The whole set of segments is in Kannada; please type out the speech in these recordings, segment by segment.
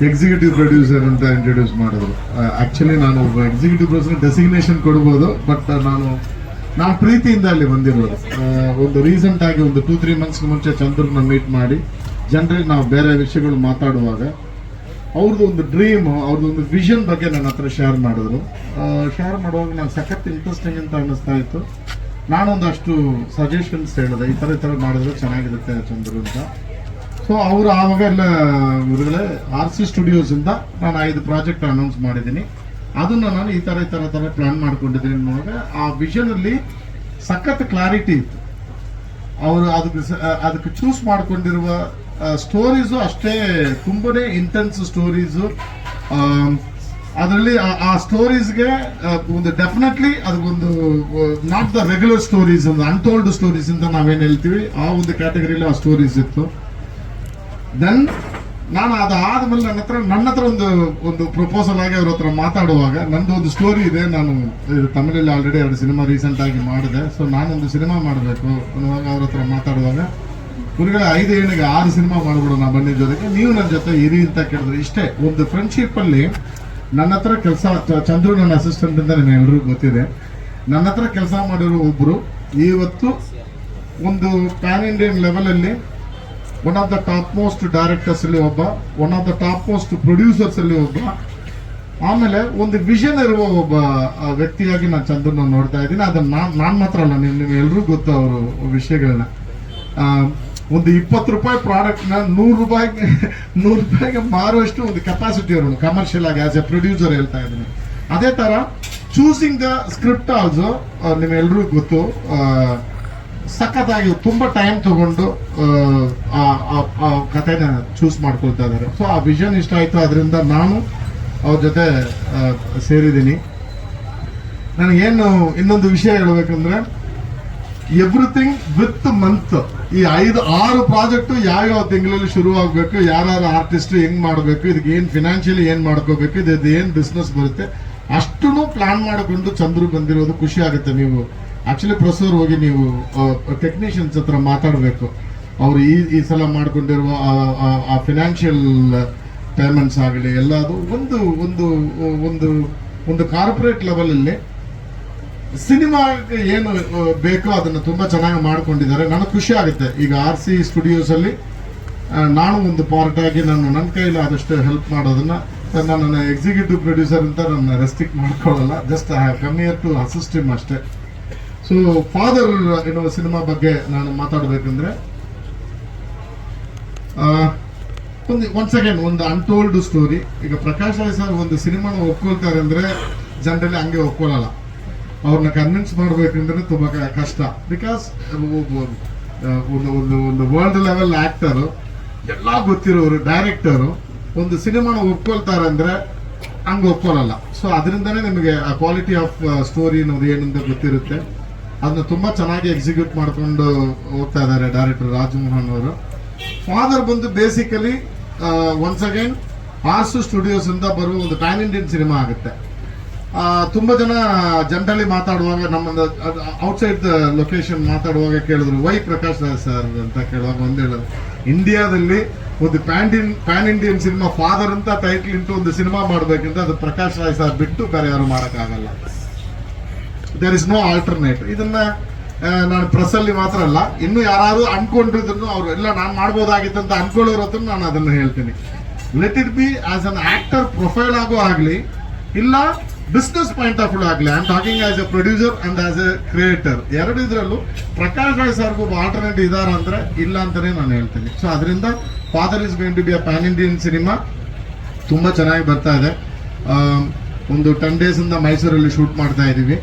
ಎಕ್ಸಿಕ್ಯೂಟಿವ್ ಪ್ರೊಡ್ಯೂಸರ್ ಅಂತ ಇಂಟ್ರೊಡ್ಯೂಸ್ ಮಾಡಿದ್ರು. ಆಕ್ಚುಲಿ ನಾನು ಒಬ್ಬ ಎಕ್ಸಿಕ್ಯೂಟಿವ್ ಪ್ರೊಡ್ಯೂಸರ್ ಡೆಸಿಗ್ನೇಷನ್ ಕೊಡ್ಬೋದು, ಬಟ್ ನಾನು ಪ್ರೀತಿಯಿಂದ ಅಲ್ಲಿ ಬಂದಿರೋದು. ಒಂದು ರೀಸೆಂಟ್ ಆಗಿ ಒಂದು 2-3 ಮಂತ್ಸ್ ಮುಂಚೆ ಚಂದ್ರನ ಮೀಟ್ ಮಾಡಿ ಜನರಲಿ ನಾವು ಬೇರೆ ವಿಷಯಗಳು ಮಾತಾಡುವಾಗ ಅವ್ರದ್ದು ಒಂದು ಡ್ರೀಮ್, ಅವ್ರದ್ದು ಒಂದು ವಿಷನ್ ಬಗ್ಗೆ ನನ್ನ ಹತ್ರ ಶೇರ್ ಮಾಡಿದ್ರು. ಶೇರ್ ಮಾಡುವಾಗ ನಾನು ಸಖತ್ ಇಂಟ್ರೆಸ್ಟಿಂಗ್ ಅಂತ ಅನ್ನಿಸ್ತಾ ಇತ್ತು. ನಾನೊಂದಷ್ಟು ಸಜೆಷನ್ಸ್ ಹೇಳಿದೆ, ಈ ಥರ ಮಾಡಿದ್ರೆ ಚೆನ್ನಾಗಿರುತ್ತೆ ಚಂದ್ರು ಅಂತ. ಸೊ ಅವರು ಆವಾಗ ಎಲ್ಲ ಇವ್ರುಗಳೇ RC ಸ್ಟುಡಿಯೋಸಿಂದ ನಾನು 5 ಪ್ರಾಜೆಕ್ಟ್ ಅನೌನ್ಸ್ ಮಾಡಿದ್ದೀನಿ. ಅದನ್ನು ನಾನು ಈ ಥರ ಪ್ಲಾನ್ ಮಾಡ್ಕೊಂಡಿದ್ದೀನಿ ಅನ್ನುವಾಗ ಆ ವಿಷನಲ್ಲಿ ಸಖತ್ ಕ್ಲಾರಿಟಿ ಇತ್ತು. ಅವರು ಅದಕ್ಕೆ ಚೂಸ್ ಮಾಡ್ಕೊಂಡಿರುವ ಸ್ಟೋರೀಸು ಅಷ್ಟೇ ತುಂಬನೇ ಇಂಟೆನ್ಸ್ ಸ್ಟೋರೀಸು. ಅದರಲ್ಲಿ ಆ ಸ್ಟೋರೀಸ್ಗೆ ಒಂದು ಡೆಫಿನೆಟ್ಲಿ ಅದಕ್ಕೊಂದು ನಾಟ್ ದ ರೆಗ್ಯುಲರ್ ಸ್ಟೋರೀಸ್, ಒಂದು ಅನ್ಟೋಲ್ಡ್ ಸ್ಟೋರೀಸ್ ಅಂತ ನಾವೇನು ಹೇಳ್ತೀವಿ, ಆ ಒಂದು ಕ್ಯಾಟಗರಿಯಲ್ಲಿ ಆ ಸ್ಟೋರೀಸ್ ಇತ್ತು. ದೆನ್ ನಾನು ಅದಾದ್ಮೇಲೆ ನನ್ನ ಹತ್ರ ಒಂದು ಪ್ರಪೋಸಲ್ ಆಗಿ ಅವ್ರ ಹತ್ರ ಮಾತಾಡುವಾಗ, ನಂದು ಒಂದು ಸ್ಟೋರಿ ಇದೆ, ನಾನು ತಮಿಳಲ್ಲಿ ಆಲ್ರೆಡಿ 2 ಸಿನಿಮಾ ರೀಸೆಂಟ್ ಆಗಿ ಮಾಡಿದೆ, ಸೊ ನಾನೊಂದು ಸಿನಿಮಾ ಮಾಡಬೇಕು ಅನ್ನುವಾಗ ಅವ್ರ ಹತ್ರ ಮಾತಾಡುವಾಗ, ಗುರುಗಳೇ 5 ಏಣಿಗೆ 6 ಸಿನಿಮಾ ಮಾಡ್ಬಿಡೋಣ ಬನ್ನಿ ಜೊತೆಗೆ, ನೀವು ನನ್ನ ಜೊತೆ ಇರಿ ಅಂತ ಕೇಳಿದ್ರು. ಇಷ್ಟೇ ಒಂದು ಫ್ರೆಂಡ್ಶಿಪ್ ಅಲ್ಲಿ ನನ್ನ ಹತ್ರ ಕೆಲಸ, ಚಂದ್ರು ನನ್ನ ಅಸಿಸ್ಟೆಂಟ್ ಅಂತ ನಿಮ್ಗೆಲ್ರಿಗೂ ಗೊತ್ತಿದೆ, ನನ್ನ ಹತ್ರ ಕೆಲಸ ಮಾಡಿರೋ ಒಬ್ರು ಇವತ್ತು ಒಂದು ಪ್ಯಾನ್ ಇಂಡಿಯನ್ ಲೆವೆಲ್ ಅಲ್ಲಿ one of the top most directors ಅಲ್ಲಿ ಒಬ್ಬ, one of the top most producers ಅಲ್ಲಿ ಒಬ್ಬ, ಆಮೇಲೆ ಒಂದು ವಿಷನ್ ಇರುವ ಒಬ್ಬ ವ್ಯಕ್ತಿಯಾಗಿ ನಾನು ಚಂದ್ರನ ನೋಡ್ತಾ ಇದ್ದೀನಿ. ಅದನ್ನ ನಾನ್ ಮಾತ್ರ ಅಲ್ಲ, ನಿಮ್ಗೆ ಎಲ್ರಿಗೂ ಗೊತ್ತು ಅವರು ವಿಷಯಗಳನ್ನ. ಒಂದು 20 ರೂಪಾಯಿ ಪ್ರಾಡಕ್ಟ್ ನ 100 ರೂಪಾಯಿಗೆ ಮಾರುವಷ್ಟು ಒಂದು ಕೆಪಾಸಿಟಿ ಇರೋನು ಕಮರ್ಷಿಯಲ್ ಆಗಿ ಆಸ್ ಎ ಪ್ರೊಡ್ಯೂಸರ್ ಹೇಳ್ತಾ ಇದ್ದೀನಿ. ಅದೇ ತರ ಚೂಸಿಂಗ್ ದ ಸ್ಕ್ರಿಪ್ಟ್ ಆಲ್ಸೋ ನಿಮ್ಗೆಲ್ರಿಗೂ ಗೊತ್ತು, ಸಖತ್ತಾಗಿ ತುಂಬಾ ಟೈಮ್ ತಗೊಂಡು ಆ ಕಥೆನ ಚೂಸ್ ಮಾಡ್ಕೊಳ್ತಾ ಇದ್ದಾರೆ. ಸೊ ಆ ವಿಷನ್ ಇಷ್ಟ ಆಯ್ತು, ಅದರಿಂದ ನಾನು ಅವ್ರ ಜೊತೆ ಸೇರಿದ್ದೀನಿ. ನನಗೇನು ಇನ್ನೊಂದು ವಿಷಯ ಹೇಳ್ಬೇಕಂದ್ರೆ, ಎವ್ರಿಥಿಂಗ್ ವಿತ್ ಮಂತ್, ಈ 5-6 ಪ್ರಾಜೆಕ್ಟ್ ಯಾವ ತಿಂಗಳಲ್ಲಿ ಶುರು ಆಗ್ಬೇಕು, ಯಾರು ಆರ್ಟಿಸ್ಟ್ ಹೆಂಗ್ ಮಾಡಬೇಕು, ಇದಕ್ಕೆ ಏನ್ ಫಿನಾನ್ಷಿಯಲಿ ಏನ್ ಮಾಡ್ಕೋಬೇಕು, ಇದು ಏನ್ ಬಿಸ್ನೆಸ್ ಬರುತ್ತೆ, ಅಷ್ಟನ್ನು ಪ್ಲಾನ್ ಮಾಡಿಕೊಂಡು ಚಂದ್ರು ಬಂದಿರೋದು ಖುಷಿ ಆಗುತ್ತೆ. ನೀವು ಆಕ್ಚುಲಿ ಪ್ರೊಸೆಸರ್ ಹೋಗಿ ನೀವು ಟೆಕ್ನಿಷಿಯನ್ಸ್ ಹತ್ರ ಮಾತಾಡಬೇಕು. ಅವರು ಈ ಸಲ ಮಾಡ್ಕೊಂಡಿರುವ ಆ ಫಿನಾನ್ಷಿಯಲ್ ಪೇಮೆಂಟ್ಸ್ ಆಗಲಿ ಎಲ್ಲದು ಒಂದು ಒಂದು ಒಂದು ಒಂದು ಕಾರ್ಪೊರೇಟ್ ಲೆವೆಲ್ ಅಲ್ಲಿ ಸಿನಿಮಾಗೆ ಏನು ಬೇಕೋ ಅದನ್ನು ತುಂಬಾ ಚೆನ್ನಾಗಿ ಮಾಡ್ಕೊಂಡಿದ್ದಾರೆ. ನನಗೆ ಖುಷಿ ಆಗುತ್ತೆ. ಈಗ RC ಸ್ಟುಡಿಯೋಸ್ ಅಲ್ಲಿ ನಾನು ಒಂದು ಪಾರ್ಟ್ ಆಗಿ ನನ್ನ ಕೈಲಿ ಆದಷ್ಟು ಹೆಲ್ಪ್ ಮಾಡೋದನ್ನ, ನನ್ನ ಎಕ್ಸಿಕ್ಯೂಟಿವ್ ಪ್ರೊಡ್ಯೂಸರ್ ಅಂತ ನನ್ನ ರೆಸ್ಟ್ರಿಕ್ಟ್ ಮಾಡ್ಕೊಳ್ಳಲ್ಲ, just I have come here to assist him ಅಷ್ಟೇ. ಸೊ ಫಾದರ್ ಎನ್ನುವ ಸಿನಿಮಾ ಬಗ್ಗೆ ನಾನು ಮಾತಾಡಬೇಕಂದ್ರೆ, ಒನ್ಸ್ ಅಗೇನ್ ಒಂದು ಅನ್ಟೋಲ್ಡ್ ಸ್ಟೋರಿ. ಈಗ ಪ್ರಕಾಶ್ ರಾಯ್ ಸರ್ ಒಂದು ಸಿನಿಮಾನ ಒಪ್ಕೊಳ್ತಾರೆ ಅಂದ್ರೆ ಜನರಲಿ ಹಂಗೆ ಒಪ್ಕೊಳ್ಳಲ್ಲ. ಅವ್ರನ್ನ ಕನ್ವಿನ್ಸ್ ಮಾಡ್ಬೇಕಂದ್ರೆ ತುಂಬಾ ಕಷ್ಟ. ಬಿಕಾಸ್ ಒಂದು ವರ್ಲ್ಡ್ ಲೆವೆಲ್ ಆಕ್ಟರ್, ಎಲ್ಲ ಗೊತ್ತಿರೋರು, ಡೈರೆಕ್ಟರು ಒಂದು ಸಿನಿಮಾನ ಒಪ್ಕೊಳ್ತಾರೆ ಅಂದ್ರೆ ಹಂಗೆ ಒಪ್ಕೊಳ್ಳಲ್ಲ. ಸೊ ಅದರಿಂದನೇ ನಿಮಗೆ ಆ ಕ್ವಾಲಿಟಿ ಆಫ್ ಸ್ಟೋರಿ ಅನ್ನೋದು ಏನಂತ ಗೊತ್ತಿರುತ್ತೆ. ಅದನ್ನ ತುಂಬಾ ಚೆನ್ನಾಗಿ ಎಕ್ಸಿಕ್ಯೂಟ್ ಮಾಡ್ಕೊಂಡು ಹೋಗ್ತಾ ಇದ್ದಾರೆ ಡೈರೆಕ್ಟರ್ ರಾಜಮೋಹನ್ ಅವರು. ಫಾದರ್ ಬಂದು basically once again RC studios ಇಂದ ಬರುವ ಒಂದು ಪ್ಯಾನ್ ಇಂಡಿಯನ್ ಸಿನಿಮಾ ಆಗುತ್ತೆ. ತುಂಬಾ ಜನ ಜನರಲಿ ಮಾತಾಡುವಾಗ, ನಮ್ಮ ಔಟ್ಸೈಡ್ ದ ಲೊಕೇಶನ್ ಮಾತಾಡುವಾಗ ಕೇಳಿದ್ರು, ವೈ ಪ್ರಕಾಶ್ ರಾಜ್ ಸರ್ ಅಂತ ಕೇಳುವಾಗ ಒಂದು ಹೇಳೋದು, ಇಂಡಿಯಾದಲ್ಲಿ ಒಂದು ಪ್ಯಾನ್ ಇಂಡಿಯನ್ ಸಿನಿಮಾ ಫಾದರ್ ಅಂತ ಟೈಟ್ಲ್ ಇಂಟು ಒಂದು ಸಿನಿಮಾ ಮಾಡ್ಬೇಕಂತ ಅದು ಪ್ರಕಾಶ್ ರಾಜ್ ಸರ್ ಬಿಟ್ಟು ಬೇರೆ ಯಾರು ಮಾಡೋಕ್ಕಾಗಲ್ಲ. There is no alternate. ಇದನ್ನ ನಾನು ಪ್ರೆಸ್ ಅಲ್ಲಿ ಮಾತ್ರ ಅಲ್ಲ, ಇನ್ನು ಯಾರು ಅನ್ಕೊಂಡಿದ್ರು ಅವ್ರು ಎಲ್ಲ ನಾನು ಮಾಡ್ಬೋದಾಗಿತ್ತಂತ ಅನ್ಕೊಳ್ಳೋರ ಹತ್ರ ನಾನು ಅದನ್ನ ಹೇಳ್ತೀನಿ. Let it be as an actor profile ಆಗೋ ಆಗ್ಲಿ, ಇಲ್ಲ ಬಿಸ್ನೆಸ್ ಪಾಯಿಂಟ್ ಆಫ್ ವ್ಯೂ ಆಗಲಿ. I am talking as a producer and as a creator, ಎರಡಿದ್ರಲ್ಲೂ ಪ್ರಕಾಶ್ ರಾಯ್ ಸರ್ಗೂ ಒಬ್ಬ ಆಲ್ಟರ್ನೇಟ್ ಇದಾರ ಅಂದ್ರೆ ಇಲ್ಲ ಅಂತಾನೆ ನಾನು ಹೇಳ್ತೀನಿ. ಸೊ ಅದರಿಂದ Father is going to be a pan Indian cinema. ತುಂಬಾ ಚೆನ್ನಾಗಿ ಬರ್ತಾ ಇದೆ. ಒಂದು 10 days ಇಂದ ಮೈಸೂರಲ್ಲಿ ಶೂಟ್ ಮಾಡ್ತಾ ಇದೀವಿ.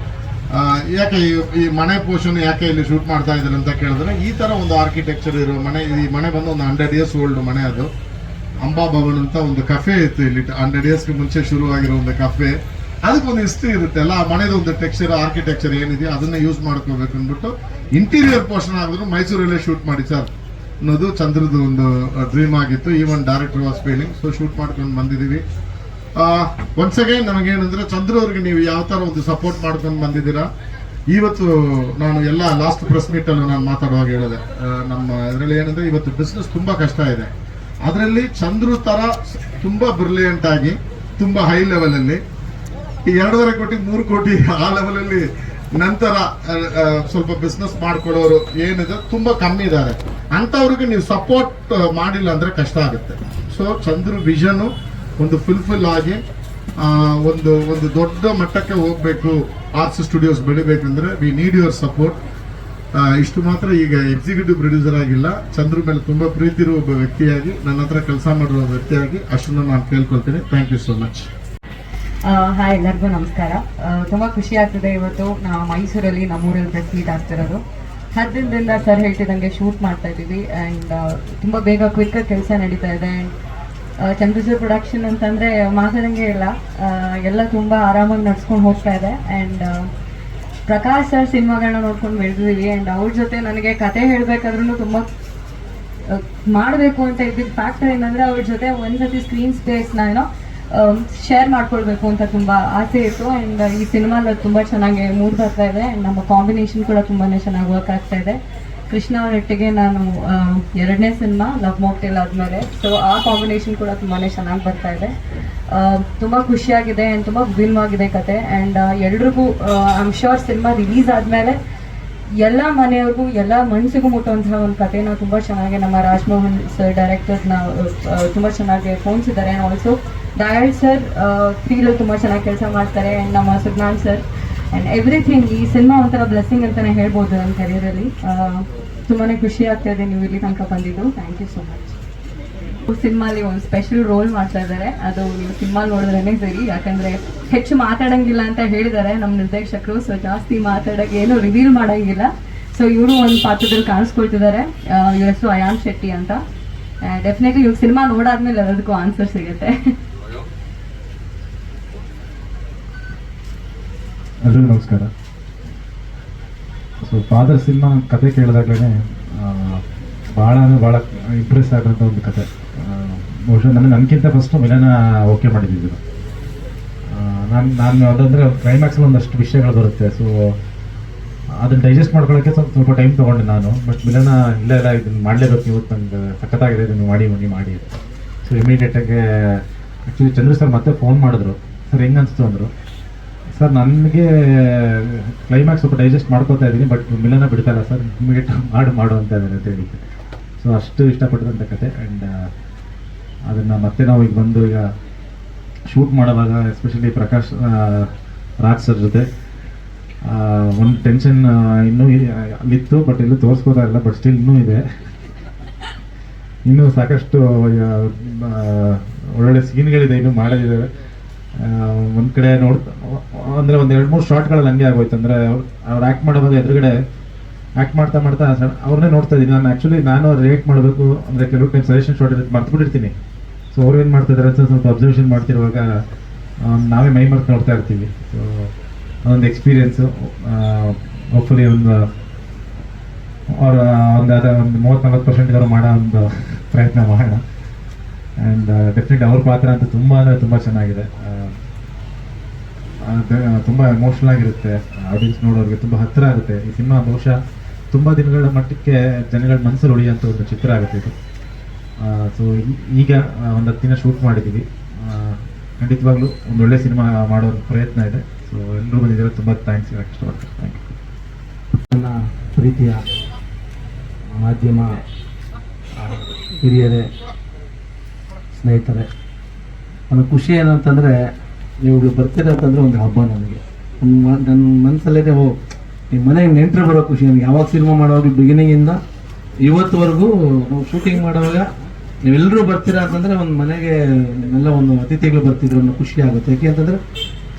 ಯಾಕೆ ಈ ಮನೆ ಪೋರ್ಷನ್ ಯಾಕೆ ಇಲ್ಲಿ ಶೂಟ್ ಮಾಡ್ತಾ ಇದ್ದಾರೆ ಅಂತ ಕೇಳಿದ್ರೆ, ಈ ತರ ಒಂದು ಆರ್ಕಿಟೆಕ್ಚರ್ ಇರೋ ಮನೆ, ಈ ಮನೆ ಬಂದು ಒಂದು 100 years ಓಲ್ಡ್ ಮನೆ. ಅದು ಅಂಬಾ ಭವನ್ ಅಂತ ಒಂದು ಕಫೆ ಇತ್ತು ಇಲ್ಲಿ, 100 yearsಗೆ ಮುಂಚೆ ಶುರುವಾಗಿರೋ ಒಂದು ಕಫೆ. ಅದಕ್ಕೊಂದು ಹಿಸ್ಟ್ರಿ ಇರುತ್ತೆ ಅಲ್ಲ, ಆ ಮನೆದ ಒಂದು ಟೆಕ್ಸ್ಚರ್ ಆರ್ಕಿಟೆಕ್ಚರ್ ಏನಿದೆ ಅದನ್ನ ಯೂಸ್ ಮಾಡ್ಕೋಬೇಕು ಅಂದ್ಬಿಟ್ಟು ಇಂಟೀರಿಯರ್ ಪೋರ್ಷನ್ ಆಗಿದ್ರು ಮೈಸೂರಲ್ಲೇ ಶೂಟ್ ಮಾಡಿ ಸರ್ ಅನ್ನೋದು ಚಂದ್ರದ್ದು ಒಂದು ಡ್ರೀಮ್ ಆಗಿತ್ತು. Even director was feeling. So shoot ಮಾಡ್ಕೊಂಡು ಬಂದಿದ್ದೀವಿ. ಒನ್ಸ್ ಅಗೇನ್ ನಮಗೇನಂದ್ರೆ, ಚಂದ್ರ ಅವ್ರಿಗೆ ನೀವು ಯಾವ ತರ ಒಂದು ಸಪೋರ್ಟ್ ಮಾಡ್ಕೊಂಡು ಬಂದಿದ್ದೀರಾ. ಇವತ್ತು ನಾನು ಎಲ್ಲ ಲಾಸ್ಟ್ ಪ್ರೆಸ್ ಮೀಟ್ ಅಲ್ಲೂ ನಾನು ಮಾತಾಡುವಾಗ ಹೇಳಿದೆ, ನಮ್ಮ ಇದರಲ್ಲಿ ಏನಂದ್ರೆ ಇವತ್ತು ಬಿಸ್ನೆಸ್ ತುಂಬಾ ಕಷ್ಟ ಇದೆ. ಅದರಲ್ಲಿ ಚಂದ್ರು ತರ ತುಂಬಾ ಬ್ರಿಲಿಯಂಟ್ ಆಗಿ ತುಂಬಾ ಹೈ ಲೆವೆಲಲ್ಲಿ 2.5 ಕೋಟಿ 3 ಕೋಟಿ ಆ ಲೆವೆಲಲ್ಲಿ ನಂತರ ಸ್ವಲ್ಪ ಬಿಸ್ನೆಸ್ ಮಾಡ್ಕೊಳ್ಳೋರು ಏನಿದೆ ತುಂಬಾ ಕಮ್ಮಿ ಇದ್ದಾರೆ. ಅಂಥವ್ರಿಗೆ ನೀವು ಸಪೋರ್ಟ್ ಮಾಡಿಲ್ಲ ಅಂದ್ರೆ ಕಷ್ಟ ಆಗುತ್ತೆ. ಸೊ ಚಂದ್ರು ವಿಷನ್ ಒಂದು ಫುಲ್ಫಿಲ್ ಆಗಿ ಒಂದು ದೊಡ್ಡ ಮಟ್ಟಕ್ಕೆ ಹೋಗ್ಬೇಕು, ಆರ್ಟ್ಸ್ ಸ್ಟುಡಿಯೋಸ್ ಬೆಳಿಬೇಕಂದ್ರೆ ವಿ ನೀಡ್ ಯುವರ್ ಸಪೋರ್ಟ್. ಇಷ್ಟು ಮಾತ್ರ. ಈಗ ಎಕ್ಸಿಕ್ಯೂಟಿವ್ ಪ್ರೊಡ್ಯೂಸರ್ ಆಗಿಲ್ಲ, ಚಂದ್ರು ಮೇಲೆ ತುಂಬಾ ಪ್ರೀತಿ ಇರುವ ಒಬ್ಬ ವ್ಯಕ್ತಿಯಾಗಿ, ನನ್ನ ಹತ್ರ ಕೆಲಸ ಮಾಡುವ ವ್ಯಕ್ತಿಯಾಗಿ ಅಷ್ಟನ್ನು ನಾನು ಕೇಳ್ಕೊಳ್ತೀನಿ. Thank you so much. Hi, ಎಲ್ಲರಿಗೂ ನಮಸ್ಕಾರ. ತುಂಬ ಖುಷಿ ಆಗ್ತಿದೆ ಇವತ್ತು ನಾವು ಮೈಸೂರಲ್ಲಿ ನಮ್ಮೂರಲ್ಲಿ ಪ್ರೆಸ್ ಮೀಟ್ ಆಗ್ತಿರೋದು. 10 ದಿನದಿಂದ ಸರ್ ಹೇಳ್ತಿದ್ದಂಗೆ ಶೂಟ್ ಮಾಡ್ತಾ ಇದ್ದೀವಿ ಆ್ಯಂಡ್ ತುಂಬ ಬೇಗ ಕ್ವಿಕ್ಕಾಗಿ ಕೆಲಸ ನಡೀತಾ ಇದೆ. ಆ್ಯಂಡ್ ಚಂದ್ರಸೂರ್ ಪ್ರೊಡಕ್ಷನ್ ಅಂತಂದರೆ ಮಾತಾಡೋಂಗೆ ಇಲ್ಲ, ಎಲ್ಲ ತುಂಬ ಆರಾಮಾಗಿ ನಡ್ಸ್ಕೊಂಡು ಹೋಗ್ತಾ ಇದೆ. ಆ್ಯಂಡ್ ಪ್ರಕಾಶ್ ಸರ್ ಸಿನಿಮಾಗಳನ್ನ ನೋಡ್ಕೊಂಡು ಬೆಳೆದಿದ್ದೀವಿ. ಆ್ಯಂಡ್ ಅವ್ರ ಜೊತೆ ನನಗೆ ಕತೆ ಹೇಳಬೇಕಾದ್ರೂ ತುಂಬ ಮಾಡಬೇಕು ಅಂತ ಇದ್ದಿದ್ದು ಫ್ಯಾಕ್ಟರ್ ಏನಂದರೆ ಅವ್ರ ಜೊತೆ ಒಂದ್ಸತಿ ಸ್ಕ್ರೀನ್ ಸ್ಪೇಸ್ನ ಶೇರ್ ಮಾಡ್ಕೊಳ್ಬೇಕು ಅಂತ ತುಂಬ ಆಸೆ ಇತ್ತು. ಆ್ಯಂಡ್ ಈ ಸಿನಿಮಾದಲ್ಲಿ ತುಂಬ ಚೆನ್ನಾಗಿ ಮೂಡ್ ಬರ್ತಾ ಇದೆ. ಆ್ಯಂಡ್ ನಮ್ಮ ಕಾಂಬಿನೇಷನ್ ಕೂಡ ತುಂಬಾ ಚೆನ್ನಾಗಿ ವರ್ಕ್ ಆಗ್ತಾ ಇದೆ. ಕೃಷ್ಣ ಅವರೊಟ್ಟಿಗೆ ನಾನು 2ನೇ ಸಿನಿಮಾ ಲವ್ ಮಾಕ್ಟೇಲ್ ಆದಮೇಲೆ, ಸೊ ಆ ಕಾಂಬಿನೇಷನ್ ಕೂಡ ತುಂಬಾ ಚೆನ್ನಾಗಿ ಬರ್ತಾ ಇದೆ. ತುಂಬ ಖುಷಿಯಾಗಿದೆ ಆ್ಯಂಡ್ ತುಂಬ ವಿಭಿನ್ನವಾಗಿದೆ ಕತೆ. ಆ್ಯಂಡ್ ಎಲ್ರಿಗೂ I am sure cinema release ಆದಮೇಲೆ ಎಲ್ಲ ಮನೆಯವ್ರಿಗೂ ಎಲ್ಲ ಮನಸ್ಸಿಗೂ ಮುಟ್ಟುವಂತಹ ಒಂದು ಕಥೆನ ತುಂಬ ಚೆನ್ನಾಗಿ ನಮ್ಮ ರಾಜ್ಮೋಹನ್ ಸರ್ ಡೈರೆಕ್ಟರ್ನ ತುಂಬ ಚೆನ್ನಾಗಿ ಫೋನ್ಸಿದ್ದಾರೆ. And also Dayal sir feel ತುಂಬ ಚೆನ್ನಾಗಿ ಕೆಲಸ ಮಾಡ್ತಾರೆ. ಆ್ಯಂಡ್ ನಮ್ಮ ಸುಜ್ಞಾನ್ ಸರ್ ಆ್ಯಂಡ್ ಎವ್ರಿಥಿಂಗ್. ಈ ಸಿನಿಮಾ ಒಂಥರ ಬ್ಲೆಸ್ಸಿಂಗ್ ಅಂತಲೇ ಹೇಳ್ಬೋದು ನನ್ನ ಕರಿಯರಲ್ಲಿ. ತುಂಬಾ ಖುಷಿ ಆಗ್ತಾ ಇದೆ ನೀವು ಇಲ್ಲಿ ತನಕ ಬಂದಿದ್ದು. Thank you so much. ಸಿನಿಮಾಲಿ ಒಂದು ಸ್ಪೆಷಲ್ ರೋಲ್ ಮಾಡ್ತಾ ಇದ್ದಾರೆ, ಅದು ನೀವು ಸಿನಿಮಾ ನೋಡಿದ್ರೇ ಸರಿ. ಯಾಕಂದರೆ ಹೆಚ್ಚು ಮಾತಾಡೋಂಗಿಲ್ಲ ಅಂತ ಹೇಳಿದ್ದಾರೆ ನಮ್ಮ ನಿರ್ದೇಶಕರು. ಸೊ ಜಾಸ್ತಿ ಮಾತಾಡೋಕ್ಕೆ ಏನೂ ರಿವೀಲ್ ಮಾಡೋಂಗಿಲ್ಲ. ಸೊ ಇವರು ಒಂದು ಪಾತ್ರದಲ್ಲಿ ಕಾಣಿಸ್ಕೊಳ್ತಿದ್ದಾರೆ. ಇವ್ರ ಹೆಸರು ಅಯಾನ್ ಶೆಟ್ಟಿ ಅಂತ. ಡೆಫಿನೆಟ್ಲಿ ಇವಾಗ ಸಿನಿಮಾ ನೋಡಾದ್ಮೇಲೆ ಎಲ್ಲದಕ್ಕೂ ಆನ್ಸರ್ ಸಿಗುತ್ತೆ. ಎಲ್ರಿಗೂ ನಮಸ್ಕಾರ. ಸೊ ಫಾದರ್ ಸಿನಿಮಾ ಕತೆ ಕೇಳಿದಾಗಲೇ ಭಾಳ ಇಂಪ್ರೆಸ್ ಆಗೋಂಥ ಒಂದು ಕತೆ. ಬಹುಶಃ ನನಗಿಂತ ಫಸ್ಟು ವಿಲನ ಓಕೆ ಮಾಡಿದ್ದಿದ್ದು ನಾನು ಅದಂದರೆ ಕ್ಲೈಮ್ಯಾಕ್ಸಲ್ಲಿ ಒಂದಷ್ಟು ವಿಷಯಗಳು ಬರುತ್ತೆ. ಸೊ ಅದನ್ನು ಡೈಜೆಸ್ಟ್ ಮಾಡ್ಕೊಳ್ಳೋಕ್ಕೆ ಸ್ವಲ್ಪ ಟೈಮ್ ತೊಗೊಂಡೆ ನಾನು. ಬಟ್ ವಿಲನ ಇಲ್ಲ ಇದನ್ನು ಮಾಡಲೇಬೇಕು, ಇವತ್ತು ನಂಗೆ ಸಖತ್ತಾಗಿದೆ, ಇದನ್ನು ಮಾಡಿ. ಸೊ ಇಮಿಡಿಯೇಟಾಗಿ ಆ್ಯಕ್ಚುಲಿ ಚಂದ್ರ ಸರ್ ಮತ್ತೆ ಫೋನ್ ಮಾಡಿದ್ರು. ಸರ್ ಹೆಂಗೆ ಅನಿಸ್ತು ಅಂದರು. ಸರ್ ನನಗೆ ಕ್ಲೈಮ್ಯಾಕ್ಸ್ ಸ್ವಲ್ಪ ಡೈಜೆಸ್ಟ್ ಮಾಡ್ಕೋತಾ ಇದ್ದೀನಿ, ಬಟ್ ವಿಲನ ಬಿಡ್ತಾ ಇಲ್ಲ ಸರ್, ಇಮಿಡಿಯೇಟ್ ಮಾಡು ಅಂತ ಇದ್ದಾರೆ ಅಂತ ಹೇಳಿದ್ದೆ. ಸೊ ಅಷ್ಟು ಇಷ್ಟಪಟ್ಟಿದಂಥ ಕತೆ. ಆ್ಯಂಡ್ ಅದನ್ನು ಮತ್ತೆ ನಾವು ಈಗ ಬಂದು ಈಗ ಶೂಟ್ ಮಾಡೋವಾಗ ಎಸ್ಪೆಷಲಿ ಪ್ರಕಾಶ್ ರಾಜ್ ಸರ್ ಜೊತೆ ಒಂದು ಟೆನ್ಷನ್ ಇನ್ನೂ ಅಲ್ಲಿತ್ತು, ಬಟ್ ಎಲ್ಲೂ ತೋರಿಸ್ಕೋತಾ ಇಲ್ಲ. ಬಟ್ ಸ್ಟಿಲ್ ಇನ್ನೂ ಇದೆ, ಇನ್ನೂ ಸಾಕಷ್ಟು ಒಳ್ಳೊಳ್ಳೆ ಸೀನ್ಗಳಿದೆ ಇನ್ನೂ ಮಾಡೋದಿದ್ದಾವೆ. ಒಂದು ಕಡೆ ಅಂದರೆ ಒಂದು 2-3 ಶಾರ್ಟ್ಗಳಲ್ಲಿ ಹಂಗೆ ಆಗೋಯ್ತು. ಅಂದರೆ ಅವ್ರು ಆ್ಯಕ್ಟ್ ಮಾಡೋವಾಗ ಎದುರುಗಡೆ ಆ್ಯಕ್ಟ್ ಮಾಡ್ತಾ ಅವ್ರನ್ನೇ ನೋಡ್ತಾ ಇದ್ದೀನಿ ನಾನು. ನಾನು ರಿಯಾಕ್ಟ್ ಮಾಡಬೇಕು ಅಂದರೆ ಕೆಲವು ಟೈಮ್ ಸಜೆಷನ್ ಶಾರ್ಟ್ ಇರುತ್ತೆ, ಮರ್ತ್ಬಿಟ್ಟಿರ್ತೀನಿ. ಸೊ ಅವ್ರು ಏನು ಮಾಡ್ತಿದ್ದಾರೆ ಅಂತ ಸ್ವಲ್ಪ ಅಬ್ಸರ್ವೇಷನ್ ಮಾಡ್ತಿರುವಾಗ ನಾವೇ ಮೈ ಮರ್ತು ನೋಡ್ತಾ ಇರ್ತೀವಿ. ಸೊ ಅದೊಂದು ಎಕ್ಸ್ಪೀರಿಯೆನ್ಸು. ಹೋಪ್ಫುಲಿ ಒಂದು 30-40% ಅವರು ಮಾಡೋ ಒಂದು ಪ್ರಯತ್ನ ಮಾಡೋಣ. ಆ್ಯಂಡ್ ಡೆಫಿನೆಟ್ಲಿ ಅವ್ರ ಪಾತ್ರ ಅಂತೂ ತುಂಬ ಚೆನ್ನಾಗಿದೆ. ತುಂಬ ಎಮೋಷ್ನಲ್ ಆಗಿರುತ್ತೆ, ಆಡಿಯನ್ಸ್ ನೋಡೋರಿಗೆ ತುಂಬ ಹತ್ತಿರ ಆಗುತ್ತೆ. ಈ ಸಿನಿಮಾ ಬಹುಶಃ ತುಂಬ ದಿನಗಳ ಮಟ್ಟಕ್ಕೆ ಜನಗಳ ಮನಸ್ಸಲ್ಲಿ ಉಳಿಯುವಂಥ ಒಂದು ಚಿತ್ರ ಆಗುತ್ತೆ ಇದು. ಸೊ ಈಗ ಒಂದು 10 ದಿನ ಶೂಟ್ ಮಾಡಿದ್ದೀವಿ. ಖಂಡಿತವಾಗ್ಲೂ ಒಂದು ಒಳ್ಳೆ ಸಿನಿಮಾ ಮಾಡೋ ಪ್ರಯತ್ನ ಇದೆ. ಸೊ ಎಲ್ಲರೂ ಬಂದಿದ್ದಾರೆ, ತುಂಬ ಥ್ಯಾಂಕ್ಸ್ ಹೇಳಕ್ಕೆ ಇಷ್ಟಪಡ್ತೀನಿ. Thank you. ನನ್ನ ಪ್ರೀತಿಯ ಮಾಧ್ಯಮ ಹಿರಿಯರೇ, ಸ್ನೇಹಿತರೆ, ನನ್ನ ಖುಷಿ ಏನಂತಂದರೆ ನೀವು ಬರ್ತೀರ ಅಂತಂದರೆ ಒಂದು ಹಬ್ಬ ನನಗೆ. ನನ್ನ ಮನಸ್ಸಲ್ಲೇ ನಿಮ್ಮ ಮನೆಗೆ ನೆಂಟರು ಬರೋ ಖುಷಿ ನನಗೆ. ಯಾವಾಗ ಸಿನಿಮಾ ಮಾಡುವಾಗ ಬಿಗಿನಿಂಗಿಂದ ಇವತ್ತುವರೆಗೂ ನಾವು ಶೂಟಿಂಗ್ ಮಾಡುವಾಗ ನೀವೆಲ್ಲರೂ ಬರ್ತೀರಾ ಅಂತಂದರೆ ಒಂದು ಮನೆಗೆ ಎಲ್ಲ ಒಂದು ಅತಿಥಿಗಳು ಬರ್ತಿದ್ರು ಅನ್ನೋ ಖುಷಿ ಆಗುತ್ತೆ. ಯಾಕೆ ಅಂತಂದರೆ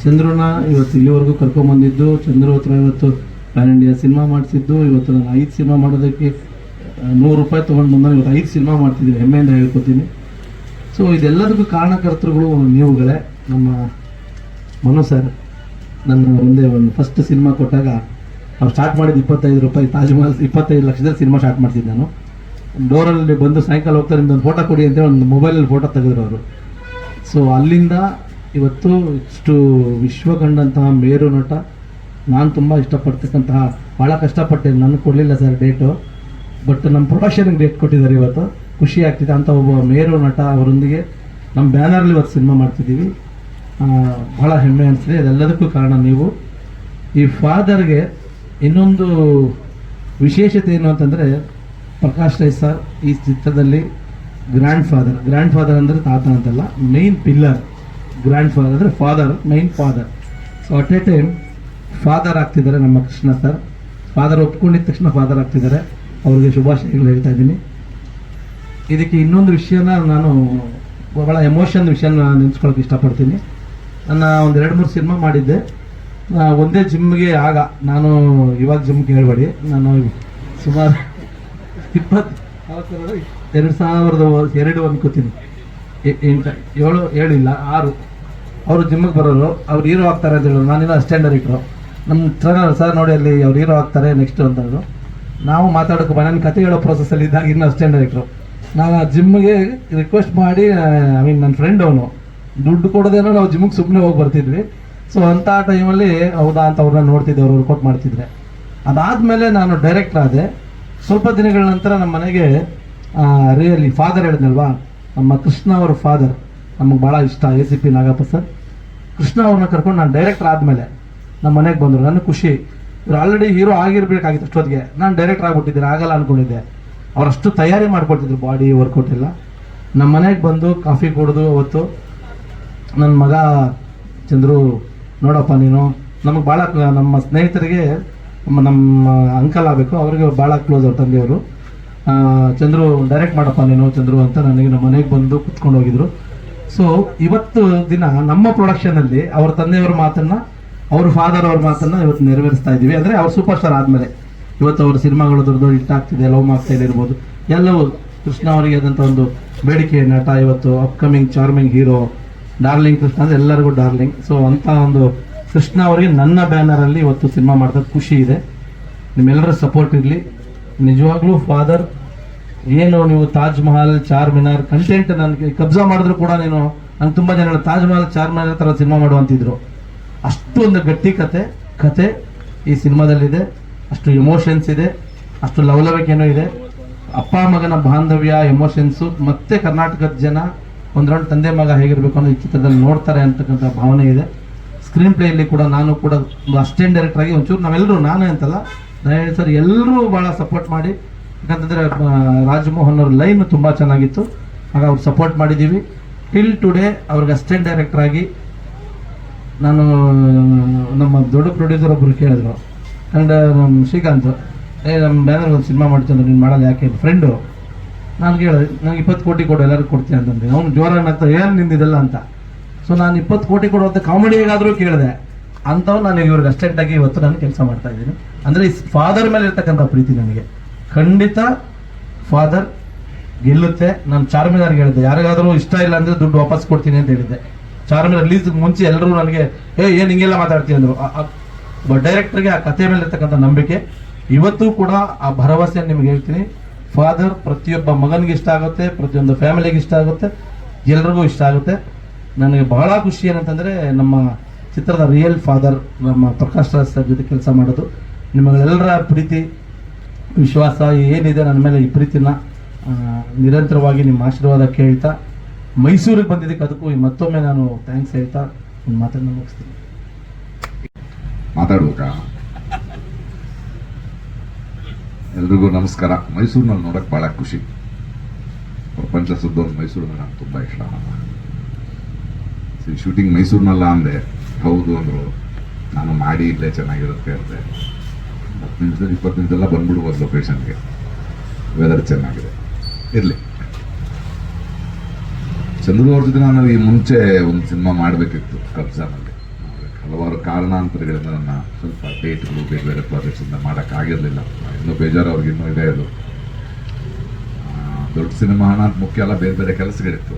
ಚಂದ್ರನ ಇವತ್ತು ಇಲ್ಲಿವರೆಗೂ ಕರ್ಕೊಂಬಂದಿದ್ದು, ಚಂದ್ರ ಹತ್ರ ಇವತ್ತು ಪ್ಯಾನ್ ಇಂಡಿಯಾ ಸಿನಿಮಾ ಮಾಡಿಸಿದ್ದು, ಇವತ್ತು ನಾನು 5 ಸಿನಿಮಾ ಮಾಡೋದಕ್ಕೆ ₹100 ತೊಗೊಂಡು ಬಂದಾಗ ಇವತ್ತು 5 ಸಿನಿಮಾ ಮಾಡ್ತಿದ್ದೀನಿ, ಹೆಮ್ಮೆಯಿಂದ ಹೇಳ್ಕೊತೀನಿ. ಸೊ ಇದೆಲ್ಲದಕ್ಕೂ ಕಾರಣಕರ್ತರುಗಳು ನೀವುಗಳೇ. ನಮ್ಮ ಮನು ಸರ್ ನನ್ನ ಒಂದೇ ಒಂದು ಫಸ್ಟ್ ಸಿನಿಮಾ ಕೊಟ್ಟಾಗ ಅವ್ರು ಸ್ಟಾರ್ಟ್ ಮಾಡಿದ್ದು ₹25 ತಾಜ್ ಮಹಲ್ 25 ಲಕ್ಷದಲ್ಲಿ ಸಿನಿಮಾ ಸ್ಟಾರ್ಟ್ ಮಾಡ್ತಿದ್ದೆ ನಾನು. ಡೋರಲ್ಲಿ ಬಂದು ಸಾಯಂಕಾಲ ಹೋಗ್ತಾರೆ, ಒಂದು ಫೋಟೋ ಕೊಡಿ ಅಂತೇಳಿ ಒಂದು ಮೊಬೈಲಲ್ಲಿ ಫೋಟೋ ತೆಗೆದ್ರು ಅವರು. ಸೊ ಅಲ್ಲಿಂದ ಇವತ್ತು ಇಷ್ಟು ವಿಶ್ವಕಂಡಂತಹ ಮೇರು ನಟ, ನಾನು ತುಂಬ ಇಷ್ಟಪಡ್ತಕ್ಕಂತಹ, ಭಾಳ ಕಷ್ಟಪಟ್ಟೆ, ನನಗೆ ಕೊಡಲಿಲ್ಲ ಸರ್ ಡೇಟು, ಬಟ್ ನಮ್ಮ ಪ್ರೊಡಕ್ಷನ್ಗೆ ಡೇಟ್ ಕೊಟ್ಟಿದ್ದಾರೆ ಇವತ್ತು. ಖುಷಿ ಆಗ್ತಿದೆ. ಅಂತ ಒಬ್ಬ ಮೇರು ನಟ ಅವರೊಂದಿಗೆ ನಮ್ಮ ಬ್ಯಾನರ್ಲಿ ಇವತ್ತು ಸಿನಿಮಾ ಮಾಡ್ತಿದ್ದೀವಿ. ಭಾಳ ಹೆಮ್ಮೆ ಅನಿಸ್ತಿದೆ. ಇದೆಲ್ಲದಕ್ಕೂ ಕಾರಣ ನೀವು. ಈ ಫಾದರ್ಗೆ ಇನ್ನೊಂದು ವಿಶೇಷತೆ ಏನು ಅಂತಂದರೆ, ಪ್ರಕಾಶ್ ರೈ ಸರ್ ಈ ಚಿತ್ರದಲ್ಲಿ ಗ್ರ್ಯಾಂಡ್ ಫಾದರ್ ಅಂದರೆ ತಾತ ಅಂತಲ್ಲ, ಮೇನ್ ಪಿಲ್ಲರ್. ಗ್ರ್ಯಾಂಡ್ ಫಾದರ್ ಅಂದರೆ father, main father. So at A time father ಆಗ್ತಿದ್ದಾರೆ ನಮ್ಮ ಕೃಷ್ಣ ಸರ್. ಫಾದರ್ ಒಪ್ಕೊಂಡಿದ್ದ ತಕ್ಷಣ ಫಾದರ್ ಆಗ್ತಿದ್ದಾರೆ. ಅವ್ರಿಗೆ ಶುಭಾಶಯಗಳು ಹೇಳ್ತಾ ಇದ್ದೀನಿ. ಇದಕ್ಕೆ ಇನ್ನೊಂದು ವಿಷಯನ ನಾನು ಭಾಳ ಎಮೋಷನ್ ವಿಷಯನ ನೆನೆಸ್ಕೊಳ್ಳೋಕೆ ಇಷ್ಟಪಡ್ತೀನಿ. ನನ್ನ ಒಂದು 2-3 ಸಿನಿಮಾ ಮಾಡಿದ್ದೆ. ಒಂದೇ ಜಿಮ್ಗೆ ನಾನು ಇವಾಗ ಜಿಮ್ಗೆ ಹೇಳ್ಬೇಡಿ, ನಾನು ಸುಮಾರು 2002 ಅನ್ಕೋತೀನಿ, 7 ಇಲ್ಲ 6 ಅವರು ಜಿಮ್ಗೆ ಬರೋರು. ಅವ್ರು ಹೀರೋ ಆಗ್ತಾರೆ ಅಂತ ಹೇಳೋರು. ನಾನಿನ್ನೂ ಅಸಿಸ್ಟೆಂಟ್ ಡೈರೆಕ್ಟ್ರು. ನಮ್ಮ ಟ್ರೈನರ್ ಸರ್ ನೋಡಿ ಅಲ್ಲಿ ಅವ್ರು ಹೀರೋ ಆಗ್ತಾರೆ ನೆಕ್ಸ್ಟ್ ಅಂತಂದರು. ನಾವು ಮಾತಾಡೋಕೆ ನನ್ನ ಕತೆ ಹೇಳೋ ಪ್ರೊಸೆಸ್ಸಲ್ಲಿ ಇದ್ದಾಗ ಇನ್ನೂ ಅಸಿಸ್ಟೆಂಟ್ ಡೈರೆಕ್ಟ್ರು. ನಾನು ಆ ಜಿಮ್ಗೆ ರಿಕ್ವೆಸ್ಟ್ ಮಾಡಿ, ನನ್ನ ಫ್ರೆಂಡ್ ಅವನು, ದುಡ್ಡು ಕೊಡೋದೇನೋ ನಾವು ಜಿಮ್ಗೆ ಸುಮ್ಮನೆ ಹೋಗಿ ಬರ್ತಿದ್ವಿ. ಸೊ ಅಂಥ ಟೈಮಲ್ಲಿ ಹೌದಾ ಅಂತ ಅವ್ರನ್ನ ನೋಡ್ತಿದ್ದೆ, ಅವ್ರು ವರ್ಕೌಟ್ ಮಾಡ್ತಿದ್ರೆ. ಅದಾದಮೇಲೆ ನಾನು ಡೈರೆಕ್ಟರ್ ಆದೆ. ಸ್ವಲ್ಪ ದಿನಗಳ ನಂತರ ನಮ್ಮ ಮನೆಗೆ ರಿಯಲಿ ಫಾದರ್ ಹೇಳಿದ್ನಲ್ವಾ, ನಮ್ಮ ಕೃಷ್ಣ ಅವ್ರ ಫಾದರ್ ನಮಗೆ ಭಾಳ ಇಷ್ಟ, ACP ನಾಗಪ್ಪ ಸರ್. ಕೃಷ್ಣ ಅವ್ರನ್ನ ಕರ್ಕೊಂಡು ನಾನು ಡೈರೆಕ್ಟರ್ ಆದಮೇಲೆ ನಮ್ಮ ಮನೆಗೆ ಬಂದರು. ನನ್ನ ಖುಷಿ. ಇವ್ರು ಆಲ್ರೆಡಿ ಹೀರೋ ಆಗಿರ್ಬೇಕಾಗಿತ್ತು ಅಷ್ಟೊತ್ತಿಗೆ. ನಾನು ಡೈರೆಕ್ಟರ್ ಆಗಿಬಿಟ್ಟಿದ್ದೀನಿ, ಆಗಲ್ಲ ಅಂದ್ಕೊಂಡಿದ್ದೆ. ಅವರಷ್ಟು ತಯಾರಿ ಮಾಡ್ಕೊಳ್ತಿದ್ರು, ಬಾಡಿ ವರ್ಕೌಟ್ ಎಲ್ಲ. ನಮ್ಮ ಮನೆಗೆ ಬಂದು ಕಾಫಿ ಕುಡಿದು ಅವತ್ತು ನನ್ನ ಮಗ ಚಂದ್ರು, ನೋಡಪ್ಪ ನೀನು ನಮಗೆ ಭಾಳ ನಮ್ಮ ಸ್ನೇಹಿತರಿಗೆ ನಮ್ಮ ಅಂಕಲ್ ಆಗಬೇಕು, ಅವ್ರಿಗೆ ಭಾಳ ಕ್ಲೋಸ್ ಅವ್ರ ತಂದೆಯವರು. ಚಂದ್ರು ಡೈರೆಕ್ಟ್ ಮಾಡಪ್ಪ ನೀನು ಚಂದ್ರು ಅಂತ ನನಗೆ ನಮ್ಮ ಮನೆಗೆ ಬಂದು ಕುತ್ಕೊಂಡು ಹೋಗಿದ್ರು. ಸೊ ಇವತ್ತು ದಿನ ನಮ್ಮ ಪ್ರೊಡಕ್ಷನಲ್ಲಿ ಅವ್ರ ತಂದೆಯವ್ರ ಮಾತನ್ನು, ಅವ್ರ ಫಾದರ್ ಅವ್ರ ಮಾತನ್ನು ಇವತ್ತು ನೆರವೇರಿಸ್ತಾ ಇದ್ದೀವಿ. ಅಂದರೆ ಅವ್ರು ಸೂಪರ್ ಸ್ಟಾರ್ ಆದಮೇಲೆ ಇವತ್ತು ಅವ್ರ ಸಿನಿಮಾಗಳು ದೊಡ್ಡ ಹಿಟ್ ಆಗ್ತಿದೆ, ಲವ್ ಆಗ್ತಾಯಿದೆ ಇರ್ಬೋದು, ಎಲ್ಲವೂ ಕೃಷ್ಣ ಅವರಿಗೆ ಆದಂಥ ಒಂದು ಬೇಡಿಕೆ ನಟ. ಇವತ್ತು upcoming charming hero, darling Krishna ಅಂದರೆ ಎಲ್ಲರಿಗೂ ಡಾರ್ಲಿಂಗ್. ಸೊ ಅಂಥ ಒಂದು ಕೃಷ್ಣ ಅವರಿಗೆ ನನ್ನ ಬ್ಯಾನರಲ್ಲಿ ಇವತ್ತು ಸಿನಿಮಾ ಮಾಡ್ತಾ ಖುಷಿ ಇದೆ. ನಿಮ್ಮೆಲ್ಲರ ಸಪೋರ್ಟ್ ಇರಲಿ. ನಿಜವಾಗ್ಲೂ ಫಾದರ್ ಏನು, ನೀವು ತಾಜ್ ಮಹಲ್, ಚಾರ್ಮಿನಾರ್ ಕಂಟೆಂಟ್ ನನಗೆ ಕಬ್ಜಾ ಮಾಡಿದ್ರು ಕೂಡ ನಂಗೆ ತುಂಬ ಜನ ತಾಜ್ ಮಹಲ್, ಚಾರ್ಮಿನಾರ್ ಥರ ಸಿನಿಮಾ ಮಾಡುವಂತಿದ್ರು. ಅಷ್ಟು ಒಂದು ಗಟ್ಟಿ ಕತೆ ಈ ಸಿನಿಮಾದಲ್ಲಿದೆ. ಅಷ್ಟು ಎಮೋಷನ್ಸ್ ಇದೆ, ಅಷ್ಟು ಲವಲವಿಕೆನೂ ಇದೆ. ಅಪ್ಪ ಮಗನ ಬಾಂಧವ್ಯ, ಎಮೋಷನ್ಸು, ಮತ್ತೆ ಕರ್ನಾಟಕದ ಜನ ಒಂದು ರೌಂಡ್ ತಂದೆ ಮಗ ಹೇಗಿರಬೇಕು ಅನ್ನೋ ಈ ಚಿತ್ರದಲ್ಲಿ ನೋಡ್ತಾರೆ ಅಂತಕ್ಕಂಥ ಭಾವನೆ ಇದೆ. ಸ್ಕ್ರೀನ್ ಪ್ಲೇಯಲ್ಲಿ ಕೂಡ ನಾನು ಕೂಡ ಒಂದು ಅಸಿಸ್ಟೆಂಟ್ ಡೈರೆಕ್ಟರ್ ಆಗಿ ಒಂಚೂರು ನಾವೆಲ್ಲರೂ, ನಾನೇ ಅಂತಲ್ಲ ದಯವಿಟ್ಟು ಸರ್ ಎಲ್ಲರೂ ಭಾಳ ಸಪೋರ್ಟ್ ಮಾಡಿ. ಯಾಕಂತಂದರೆ ರಾಜಮೋಹನ್ ಅವ್ರ ಲೈನ್ ತುಂಬ ಚೆನ್ನಾಗಿತ್ತು, ಆಗ ಅವ್ರು ಸಪೋರ್ಟ್ ಮಾಡಿದ್ದೀವಿ. ಟಿಲ್ ಟುಡೇ ಅವ್ರಿಗೆ ಅಸಿಸ್ಟೆಂಟ್ ಡೈರೆಕ್ಟರ್ ಆಗಿ ನಾನು ನಮ್ಮ ದೊಡ್ಡ ಪ್ರೊಡ್ಯೂಸರ್ ಒಬ್ಬರು ಕೇಳಿದ್ರು, ಆ್ಯಂಡ್ ನಮ್ಮ ಶ್ರೀಕಾಂತ್, ನಮ್ಮ ಬ್ಯಾನರ್ ಒಂದು ಸಿನಿಮಾ ಮಾಡ್ತೀನಿ ನೀನು ಮಾಡಲ್ಲ ಯಾಕೆ ಫ್ರೆಂಡು. ನಾನು ಕೇಳಿದೆ, ನಂಗೆ 20 ಕೋಟಿ ಕೊಡು ಎಲ್ಲರಿಗೂ ಕೊಡ್ತೀನಿ ಅಂತಂದೆ. ಅವ್ನು ಜೋರಾಗಿ ನಗ್ತಾ ಏನು ನಿಂದಿದೆಲ್ಲ ಅಂತ. ಸೊ ನಾನು 20 ಕೋಟಿ ಕೊಡುವಂಥ ಕಾಮಿಡಿಗಾದರೂ ಕೇಳಿದೆ ಅಂಥವು ನಾನು ಇವ್ರಿಗೆ ಅಸಿಸ್ಟೆಂಟಾಗಿ ಇವತ್ತು ನಾನು ಕೆಲಸ ಮಾಡ್ತಾ ಇದ್ದೀನಿ. ಅಂದರೆ ಈ ಫಾದರ್ ಮೇಲೆ ಇರ್ತಕ್ಕಂಥ ಪ್ರೀತಿ ನನಗೆ ಖಂಡಿತ ಫಾದರ್ ಗೆಲ್ಲುತ್ತೆ. ನಾನು ಚಾರ್ಮಿನಾರ್ಗೆ ಹೇಳಿದ್ದೆ, ಯಾರಿಗಾದರೂ ಇಷ್ಟ ಇಲ್ಲ ಅಂದರೆ ದುಡ್ಡು ವಾಪಸ್ ಕೊಡ್ತೀನಿ ಅಂತ ಹೇಳಿದ್ದೆ. ಚಾರ್ಮಿನಾರ್ ರಿಲೀಸ್ಗೆ ಮುಂಚೆ ಎಲ್ಲರೂ ನನಗೆ ಏನು ಹಿಂಗೆಲ್ಲ ಮಾತಾಡ್ತೀನಿ ಅಂದರು. ಡೈರೆಕ್ಟರ್ಗೆ ಆ ಕಥೆ ಮೇಲೆ ಇರ್ತಕ್ಕಂಥ ನಂಬಿಕೆ ಇವತ್ತು ಕೂಡ ಆ ಭರವಸೆಯನ್ನು ನಿಮ್ಗೆ ಹೇಳ್ತೀನಿ. ಫಾದರ್ ಪ್ರತಿಯೊಬ್ಬ ಮಗನಿಗೆ ಇಷ್ಟ ಆಗುತ್ತೆ, ಪ್ರತಿಯೊಂದು ಫ್ಯಾಮಿಲಿಗೆ ಇಷ್ಟ ಆಗುತ್ತೆ, ಎಲ್ರಿಗೂ ಇಷ್ಟ ಆಗುತ್ತೆ. ನನಗೆ ಬಹಳ ಖುಷಿ ಏನಂತಂದರೆ ನಮ್ಮ ಚಿತ್ರದ ರಿಯಲ್ ಫಾದರ್ ನಮ್ಮ ಪ್ರಕಾಶ್ ರಾಜ್ ಸರ್ ಜೊತೆ ಕೆಲಸ ಮಾಡೋದು. ನಿಮಗೆಲ್ಲರ ಪ್ರೀತಿ ವಿಶ್ವಾಸ ಏನಿದೆ ನನ್ನ ಮೇಲೆ, ಈ ಪ್ರೀತಿನ ನಿರಂತರವಾಗಿ ನಿಮ್ಮ ಆಶೀರ್ವಾದ ಕೇಳ್ತಾ ಮೈಸೂರಿಗೆ ಬಂದಿದ್ದಕ್ಕೆ ಅದಕ್ಕೂ ಮತ್ತೊಮ್ಮೆ ನಾನು ಥ್ಯಾಂಕ್ಸ್ ಹೇಳ್ತಾ ಒಂದು ಮಾತನ್ನು ಮುಗಿಸ್ತೀನಿ. ಮಾತಾಡ್ಬೇಕಾ? ಎಲ್ರಿಗೂ ನಮಸ್ಕಾರ. ಮೈಸೂರಿನಲ್ಲಿ ನೋಡೋಕೆ ಭಾಳ ಖುಷಿ. ಪ್ರಪಂಚ ಸುದ್ದೊಂದು ಮೈಸೂರಿನಲ್ಲಿ ನಂಗೆ ತುಂಬ ಇಷ್ಟ. ಶೂಟಿಂಗ್ ಮೈಸೂರಿನಲ್ಲ ಅಂದೆ, ಹೌದು ಅಂದರು. ನಾನು ಮಾಡಿ ಇಲ್ಲೇ ಚೆನ್ನಾಗಿರುತ್ತೆ ಅಂತೆ. 10 ನಿಮಿಷದಲ್ಲಿ 20 ನಿಮಿಷದಲ್ಲ ಬಂದ್ಬಿಡ್ಬೋದು ಲೊಕೇಶನ್ಗೆ, ವೆದರ್ ಚೆನ್ನಾಗಿದೆ. ಇರಲಿ. ಚಂದ್ರು ಅವ್ರ ಜೊತೆ ನಾನು ಈ ಮುಂಚೆ ಒಂದು ಸಿನಿಮಾ ಮಾಡಬೇಕಿತ್ತು ಕಬ್ಜಾನಲ್ಲಿ. ಹಲವಾರು ಕಾರಣಾಂತರಗಳಿಂದ ನನ್ನ ಸ್ವಲ್ಪ ಡೇಟ್ಗಳು ಬೇರೆ ಬೇರೆ ಪ್ರಾಜೆಕ್ಟ್ಸಿಂದ ಮಾಡೋಕ್ಕಾಗಿರಲಿಲ್ಲ. ಇನ್ನೂ ಬೇಜಾರು ಅವ್ರಿಗೆ ಇನ್ನೂ ಇದೆ. ಅದು ದೊಡ್ಡ ಸಿನಿಮಾ ಹಣ ಮುಖ್ಯ ಅಲ್ಲ, ಬೇರೆ ಬೇರೆ ಕೆಲಸಗಳಿತ್ತು.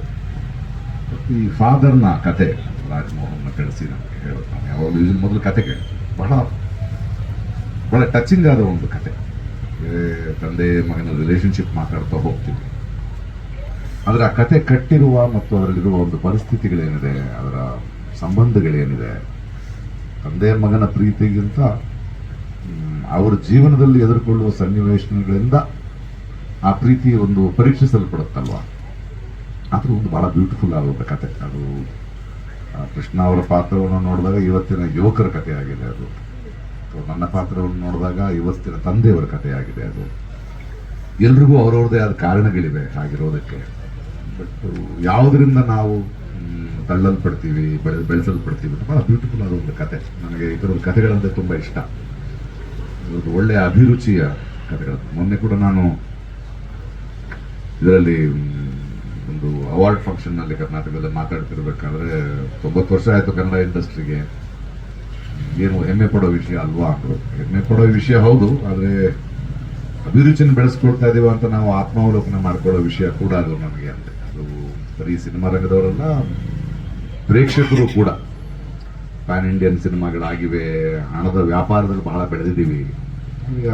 ಈ ಫಾದರ್ನ ಕತೆ ರಾಜಮೋಹನ್ನ ಕಳಿಸಿ ನನಗೆ ಹೇಳೋದು. ನಾನು ಯಾವಾಗಲೂ ಇದನ್ನ ಮೊದಲು ಕತೆ ಕೇಳಿ ಭಾಳ ಟಚಿಂಗ್ ಆದ ಒಂದು ಕತೆ. ತಂದೆ ಮಗನ ರಿಲೇಷನ್ಶಿಪ್ ಮಾತಾಡ್ತಾ ಹೋಗ್ತೀವಿ. ಆದರೆ ಆ ಕತೆ ಕಟ್ಟಿರುವ ಮತ್ತು ಅದರಲ್ಲಿರುವ ಒಂದು ಪರಿಸ್ಥಿತಿಗಳೇನಿದೆ, ಅದರ ಸಂಬಂಧಗಳೇನಿದೆ, ತಂದೆ ಮಗನ ಪ್ರೀತಿಗಿಂತ ಅವರ ಜೀವನದಲ್ಲಿ ಎದುರುಕೊಳ್ಳುವ ಸನ್ನಿವೇಶಗಳಿಂದ ಆ ಪ್ರೀತಿ ಒಂದು ಪರೀಕ್ಷಿಸಲ್ಪಡುತ್ತಲ್ವಾ, ಅದು ಒಂದು ಬಹಳ ಬ್ಯೂಟಿಫುಲ್ ಆಗುವಂಥ ಕತೆ. ಅದು ಕೃಷ್ಣ ಅವರ ಪಾತ್ರವನ್ನು ನೋಡಿದಾಗ ಇವತ್ತಿನ ಯುವಕರ ಕಥೆ ಆಗಿದೆ ಅದು, ಅಥವಾ ನನ್ನ ಪಾತ್ರವನ್ನು ನೋಡಿದಾಗ ಇವತ್ತಿನ ತಂದೆಯವರ ಕಥೆ ಆಗಿದೆ ಅದು. ಎಲ್ರಿಗೂ ಅವರವ್ರದೇ ಆದ ಕಾರಣಗಳಿವೆ ಆಗಿರೋದಕ್ಕೆ. ಬಟ್ ಯಾವುದರಿಂದ ನಾವು ತಳ್ಳಲ್ಪಡ್ತೀವಿ, ಬೆಳೆಸಲ್ಪಡ್ತೀವಿ, ಬಹಳ ಬ್ಯೂಟಿಫುಲ್ ಆದ ಒಂದು ಕತೆ. ನನಗೆ ಈ ಥರದ ಕಥೆಗಳಂದ್ರೆ ತುಂಬ ಇಷ್ಟ. ಇದು ಒಳ್ಳೆಯ ಅಭಿರುಚಿಯ ಕಥೆಗಳು. ಮೊನ್ನೆ ಕೂಡ ನಾನು ಇದರಲ್ಲಿ ಒಂದು ಅವಾರ್ಡ್ ಫಂಕ್ಷನ್ನಲ್ಲಿ ಕರ್ನಾಟಕದಲ್ಲಿ ಮಾತಾಡ್ತಿರ್ಬೇಕಾದ್ರೆ 90 ವರ್ಷ ಆಯಿತು ಕನ್ನಡ ಇಂಡಸ್ಟ್ರಿಗೆ, ಏನು ಹೆಮ್ಮೆ ಪಡೋ ವಿಷಯ ಅಲ್ವಾ ಅಂದರು. ಹೆಮ್ಮೆ ಪಡೋ ವಿಷಯ ಹೌದು, ಆದರೆ ಅಭಿರುಚಿನ ಬೆಳೆಸ್ಕೊಳ್ತಾ ಇದೀವ ಅಂತ ನಾವು ಆತ್ಮಾವಲೋಕನ ಮಾಡ್ಕೊಳ್ಳೋ ವಿಷಯ ಕೂಡ ಅದು ನಮಗೆ. ಅಂತ ಅದು ಬರೀ ಸಿನಿಮಾ ರಂಗದವರೆಲ್ಲ, ಪ್ರೇಕ್ಷಕರು ಕೂಡ ಪ್ಯಾನ್ ಇಂಡಿಯನ್ ಸಿನಿಮಾಗಳಾಗಿವೆ, ಹಣದ ವ್ಯಾಪಾರದಲ್ಲಿ ಬಹಳ ಬೆಳೆದಿದ್ದೀವಿ,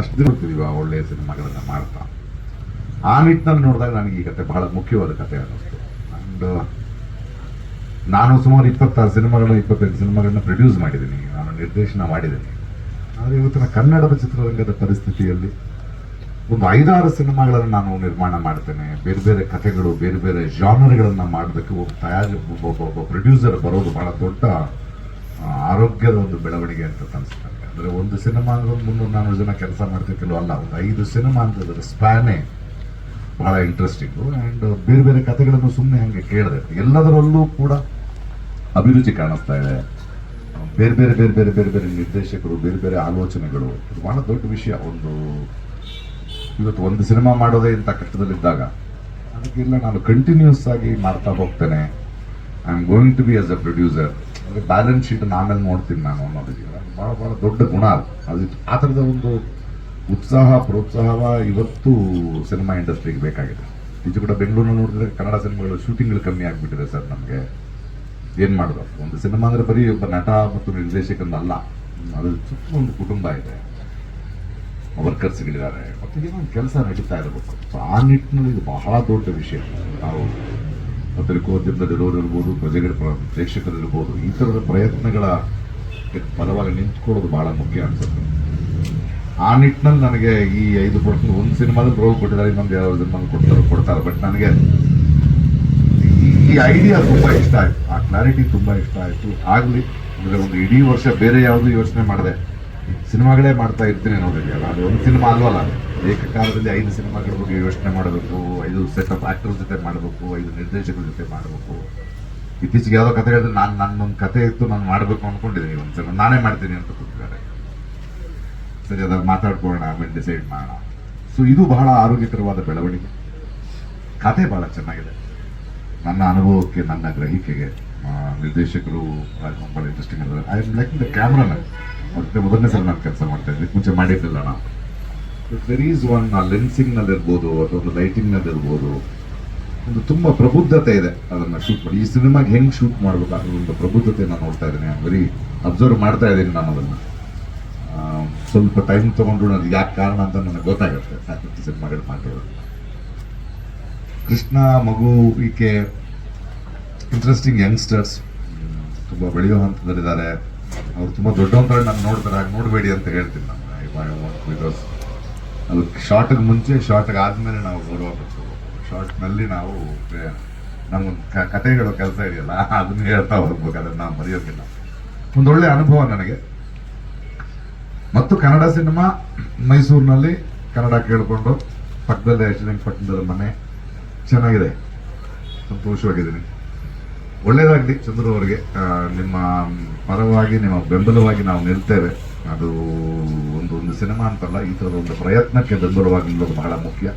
ಅಷ್ಟು ದಿನ ನೋಡ್ತಿದೀವಿ ಆ ಒಳ್ಳೆಯ ಸಿನಿಮಾಗಳನ್ನ ಮಾಡ್ತಾ. ಆ ನಿಟ್ಟಿನಲ್ಲಿ ನೋಡಿದಾಗ ನನಗೆ ಈ ಕತೆ ಬಹಳ ಮುಖ್ಯವಾದ ಕತೆ ಅನ್ನಿಸ್ತು. ಅಂಡ್ ನಾನು ಸುಮಾರು 25 ಸಿನಿಮಾಗಳನ್ನ ಪ್ರೊಡ್ಯೂಸ್ ಮಾಡಿದ್ದೀನಿ, ನಾನು ನಿರ್ದೇಶನ ಮಾಡಿದ್ದೀನಿ. ಆದರೆ ಇವತ್ತಿನ ಕನ್ನಡದ ಚಿತ್ರರಂಗದ ಪರಿಸ್ಥಿತಿಯಲ್ಲಿ ಒಂದು 5-6 ಸಿನಿಮಾಗಳನ್ನು ನಾನು ನಿರ್ಮಾಣ ಮಾಡ್ತೇನೆ. ಬೇರೆ ಬೇರೆ ಕಥೆಗಳು, ಬೇರೆ ಬೇರೆ ಜಾನರ್ಗಳನ್ನು ಮಾಡೋದಕ್ಕೆ ಒಬ್ಬ ಪ್ರೊಡ್ಯೂಸರ್ ಬರೋದು ಬಹಳ ದೊಡ್ಡ ಆರೋಗ್ಯದ ಒಂದು ಬೆಳವಣಿಗೆ ಅಂತ ಅನಿಸುತ್ತೆ. ಅಂದರೆ ಒಂದು ಸಿನಿಮಾ ಅಂದ್ರೆ 300-400 ಜನ ಕೆಲಸ ಮಾಡ್ತಿರ್ತಿಲ್ವ, ಅಲ್ಲ, ಒಂದು 5 ಸಿನಿಮಾ ಅಂತಂದ್ರೆ ಸ್ಪ್ಯಾನೇ ಬಹಳ ಇಂಟ್ರೆಸ್ಟಿಂಗು. ಆ್ಯಂಡ್ ಬೇರೆ ಬೇರೆ ಕಥೆಗಳನ್ನು ಸುಮ್ಮನೆ ಹಾಗೆ ಕೇಳಿದೆ, ಎಲ್ಲದರಲ್ಲೂ ಕೂಡ ಅಭಿರುಚಿ ಕಾಣಿಸ್ತಾ ಇದೆ. ಬೇರೆ ಬೇರೆ ಬೇರೆ ಬೇರೆ ಬೇರೆ ಬೇರೆ ನಿರ್ದೇಶಕರು, ಬೇರೆ ಬೇರೆ ಆಲೋಚನೆಗಳು, ಇದು ಬಹಳ ದೊಡ್ಡ ವಿಷಯ. ಇವತ್ತು ಒಂದು ಸಿನಿಮಾ ಮಾಡೋದೇ ಇಂಥ ಕಷ್ಟದಲ್ಲಿದ್ದಾಗ ಅದಕ್ಕೆಲ್ಲ ನಾನು ಕಂಟಿನ್ಯೂಸ್ ಆಗಿ ಮಾಡ್ತಾ ಹೋಗ್ತೇನೆ. I am going to be as a producer. ಅಂದರೆ ಬ್ಯಾಲೆನ್ಸ್ ಶೀಟನ್ನು ಆಮೇಲೆ ನೋಡ್ತೀನಿ ನಾನು ಅನ್ನೋದಿದೆಯಲ್ಲ, ಅದು ಭಾಳ ಭಾಳ ದೊಡ್ಡ ಗುಣ ಅದು. ಆ ಥರದ ಒಂದು ಉತ್ಸಾಹ, ಪ್ರೋತ್ಸಾಹ ಇವತ್ತು ಸಿನಿಮಾ ಇಂಡಸ್ಟ್ರಿಗೆ ಬೇಕಾಗಿದೆ. ಈಚೆ ಕೂಡ ಬೆಂಗಳೂರಿನಲ್ಲಿ ನೋಡಿದ್ರೆ ಕನ್ನಡ ಸಿನಿಮಾಗಳು ಶೂಟಿಂಗ್ಗಳು ಕಮ್ಮಿ ಆಗಿಬಿಟ್ಟಿದೆ ಸರ್. ನಮಗೆ ಏನು ಮಾಡೋದು, ಒಂದು ಸಿನಿಮಾ ಅಂದರೆ ಬರೀ ಒಬ್ಬ ನಟ ಮತ್ತು ನಿರ್ದೇಶಕನಲ್ಲ, ಅದು ಸುತ್ತ ಒಂದು ಕುಟುಂಬ ಇದೆ, ವರ್ಕರ್ಸ್ಗಳಿದ್ದಾರೆ, ಮತ್ತು ಏನೋ ಒಂದು ಕೆಲಸ ನಡೀತಾ ಇರಬೇಕು. ಸೊ ಆ ನಿಟ್ಟಿನಲ್ಲಿ ಇದು ಬಹಳ ದೊಡ್ಡ ವಿಷಯ. ನಾವು ಪತ್ರಿಕೋದ್ಯಮದಲ್ಲಿರೋರು ಇರ್ಬೋದು, ಪ್ರೇಕ್ಷಕರಿರ್ಬೋದು, ಈ ಥರದ ಪ್ರಯತ್ನಗಳ ಪರವಾಗಿ ನಿಂತ್ಕೊಳ್ಳೋದು ಬಹಳ ಮುಖ್ಯ ಅನ್ಸುತ್ತೆ. ಆ ನಿಟ್ಟಿನಲ್ಲಿ ನನಗೆ ಈ 5% ಒಂದು ಸಿನಿಮಾದಲ್ಲಿ ರೋಲ್ ಕೊಟ್ಟಿದ್ದಾರೆ, ಇನ್ನೊಂದು ಯಾವ ಸಿನಿಮಾದಲ್ಲಿ ಕೊಡ್ತಾರೆ. ಬಟ್ ನನಗೆ ಈ ಐಡಿಯಾ ತುಂಬ ಇಷ್ಟ ಆಯಿತು, ಆ ಕ್ಲಾರಿಟಿ ತುಂಬ ಇಷ್ಟ ಆಯಿತು. ಆಗಲಿ ಅಂದರೆ ಒಂದು ಇಡೀ ವರ್ಷ ಬೇರೆ ಯಾವುದೂ ಯೋಚನೆ ಮಾಡಿದೆ, ಸಿನಿಮಾಗಳೇ ಮಾಡ್ತಾ ಇರ್ತೀನಿ ಅನ್ನೋದಿದೆಯಲ್ಲ, ಅದು ಒಂದು ಸಿನಿಮಾ ಅಲ್ವಲ್ಲ. ಅದು ಏಕಕಾಲದಲ್ಲಿ 5 ಸಿನಿಮಾಗಳ ಬಗ್ಗೆ ಯೋಚನೆ ಮಾಡಬೇಕು, 5 ಸೆಟ್ ಆಫ್ ಆಕ್ಟರ್ಸ್ ಜೊತೆ ಮಾಡಬೇಕು, 5 ನಿರ್ದೇಶಕರ ಜೊತೆ ಮಾಡಬೇಕು. ಇತ್ತೀಚೆಗೆ ಯಾವುದೋ ಕತೆ ಹೇಳಿದ್ರೆ ನನ್ನೊಂದು ಕತೆ ಇತ್ತು, ನಾನು ಮಾಡಬೇಕು ಅಂದ್ಕೊಂಡಿದ್ದೀನಿ, ಒಂದು ಸಿನಿಮಾ ನಾನೇ ಮಾಡ್ತೀನಿ ಅಂತ ಕೂತಿದ್ದಾರೆ. ಸರಿ, ಅದಾಗ ಮಾತಾಡ್ಕೊಳ್ಳೋಣ, ಆಮೇಲೆ ಡಿಸೈಡ್ ಮಾಡೋಣ. ಸೊ ಇದು ಬಹಳ ಆರೋಗ್ಯಕರವಾದ ಬೆಳವಣಿಗೆ. ಕತೆ ಬಹಳ ಚೆನ್ನಾಗಿದೆ. ನನ್ನ ಅನುಭವಕ್ಕೆ, ನನ್ನ ಗ್ರಹಿಕೆಗೆ ನಿರ್ದೇಶಕರು ಭಾಳ ಇಂಟ್ರೆಸ್ಟಿಂಗ್ ಇದ್ದಾರೆ. I am like the cameraman. ಮತ್ತೆ ಮೊದಲನೇ ಸಲ ನಾನು ಕೆಲಸ ಮಾಡ್ತಾ ಇದ್ದೆ, ಮುಂಚೆ ಮಾಡಿದ್ದಿಲ್ಲ ನಾವು. ವೆರ್ ಈಸ್ ಒನ್ ಲೆನ್ಸಿಂಗ್ನಲ್ಲಿ ಇರ್ಬೋದು ಅಥವಾ ಒಂದು ಲೈಟಿಂಗ್ನಲ್ಲಿ ಇರ್ಬೋದು, ಒಂದು ತುಂಬ ಪ್ರಬುದ್ಧತೆ ಇದೆ ಅದನ್ನು ಶೂಟ್ ಮಾಡಿ. ಈ ಸಿನಿಮಾಗೆ ಹೆಂಗೆ ಶೂಟ್ ಮಾಡಬೇಕು ಅನ್ನೋ ಒಂದು ಪ್ರಬುದ್ಧತೆ ನಾನು ನೋಡ್ತಾ ಇದ್ದೀನಿ, ಬರೀ ಅಬ್ಸರ್ವ್ ಮಾಡ್ತಾ ಇದ್ದೀನಿ ನಾನು ಅದನ್ನು. ಸ್ವಲ್ಪ ಟೈಮ್ ತೊಗೊಂಡು ಅದು ಯಾಕೆ ಕಾರಣ ಅಂತ ನನಗೆ ಗೊತ್ತಾಗುತ್ತೆ ಸಾಕಷ್ಟು ಸಿನಿಮಾಗಳು ಮಾತಾಡೋದು. ಕೃಷ್ಣ, ಮಗು, ಈಕೆ ಇಂಟ್ರೆಸ್ಟಿಂಗ್ ಯಂಗ್ಸ್ಟರ್ಸ್, ತುಂಬ ಬೆಳೆಯೋ ಹಂತದಲ್ಲಿದ್ದಾರೆ. ಅವ್ರು ತುಂಬ ದೊಡ್ಡವಂತ ನಾನು ನೋಡ್ತಾರೆ, ಹಾಗೆ ನೋಡಬೇಡಿ ಅಂತ ಹೇಳ್ತೀನಿ ನಾನು. ಬಿಕಾಸ್ ಅದು ಶಾರ್ಟಿಗೆ ಮುಂಚೆ, ಶಾರ್ಟಿಗೆ ಆದಮೇಲೆ ನಾವು ಗೌರವ ಕೊಡ್ತೀವಿ. ಶಾರ್ಟ್ನಲ್ಲಿ ನಾವು ನಮಗೊಂದು ಕಥೆಗಳು ಕೆಲಸ ಇದೆಯಲ್ಲ, ಅದನ್ನ ಹೇಳ್ತಾ ಹೋಗ್ಬೇಕು, ಅದನ್ನು ನಾವು ಮರೆಯೋಕ್ಕಿಲ್ಲ. ಒಂದೊಳ್ಳೆ ಅನುಭವ ನನಗೆ. ಮತ್ತು ಕನ್ನಡ ಸಿನಿಮಾ ಮೈಸೂರಿನಲ್ಲಿ ಕನ್ನಡ ಕೇಳಿಕೊಂಡು ಪಕ್ಕದಲ್ಲೇ ಶ್ರೀರಂಗಪಟ್ಟಣದ ಮನೆ ಚೆನ್ನಾಗಿದೆ, ಸಂತೋಷವಾಗಿದ್ದೀನಿ. ಒಳ್ಳೆಯದಾಗಲಿ ಚಂದ್ರು ಅವರಿಗೆ. ನಿಮ್ಮ ಪರವಾಗಿ, ನಿಮ್ಮ ಬೆಂಬಲವಾಗಿ ನಾವು ನಿಲ್ತೇವೆ. ಅದು ಒಂದು ಸಿನಿಮಾ ಅಂತಲ್ಲ, ಈ ಥರದ ಒಂದು ಪ್ರಯತ್ನಕ್ಕೆ ಬೆಂಬಲವಾಗಿ ನಿಲ್ಲೋದು ಬಹಳ ಮುಖ್ಯ.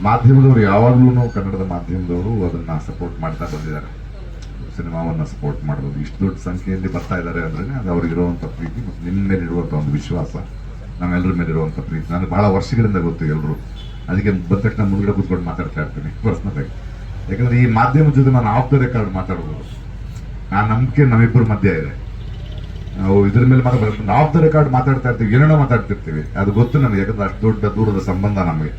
ಮಾಧ್ಯಮದವರು ಯಾವಾಗಲೂ, ಕನ್ನಡದ ಮಾಧ್ಯಮದವರು ಅದನ್ನು ಸಪೋರ್ಟ್ ಮಾಡ್ತಾ ಬಂದಿದ್ದಾರೆ, ಸಿನಿಮಾವನ್ನು ಸಪೋರ್ಟ್ ಮಾಡೋದು. ಇಷ್ಟು ದೊಡ್ಡ ಸಂಖ್ಯೆಯಲ್ಲಿ ಬರ್ತಾ ಇದ್ದಾರೆ ಅಂದ್ರೆ ಅದು ಅವ್ರಿಗಿರುವಂಥ ಪ್ರೀತಿ ಮತ್ತು ನಿಮ್ಮ ಮೇಲಿರುವಂಥ ಒಂದು ವಿಶ್ವಾಸ, ನಮ್ಮೆಲ್ಲರ ಮೇಲಿರುವಂಥ ಪ್ರೀತಿ. ನನಗೆ ಬಹಳ ವರ್ಷಗಳಿಂದ ಗೊತ್ತು ಎಲ್ಲರೂ, ಅದಕ್ಕೆ ಬಂದ ತಕ್ಷಣ ಮುಂದ್ಗಡೆ ಕೂತ್ಕೊಂಡು ಮಾತಾಡ್ತಾ ಇರ್ತೀನಿ ಪರ್ಸ್ನಲ್ ಆಗಿ. ಯಾಕಂದರೆ ಈ ಮಾಧ್ಯಮದ ಜೊತೆ ನಾನು ಆಫ್ ದ ರೆಕಾರ್ಡ್ ಮಾತಾಡ್ಬೋದು, ಆ ನಂಬಿಕೆ ನಮ್ಮಿಬ್ಬರ ಮಧ್ಯೆ ಇದೆ. ನಾವು ಇದ್ರ ಮೇಲೆ ಮಾತಾಡ್ಬೋದು, ಆಫ್ ದ ರೆಕಾರ್ಡ್ ಮಾತಾಡ್ತಾ ಇರ್ತೀವಿ, ಏನೇನೋ ಮಾತಾಡ್ತಿರ್ತೀವಿ, ಅದು ಗೊತ್ತು ನನಗೆ, ಯಾಕಂದ್ರೆ ಅಷ್ಟು ದೊಡ್ಡ ದೂರದ ಸಂಬಂಧ ನಮಗೆ.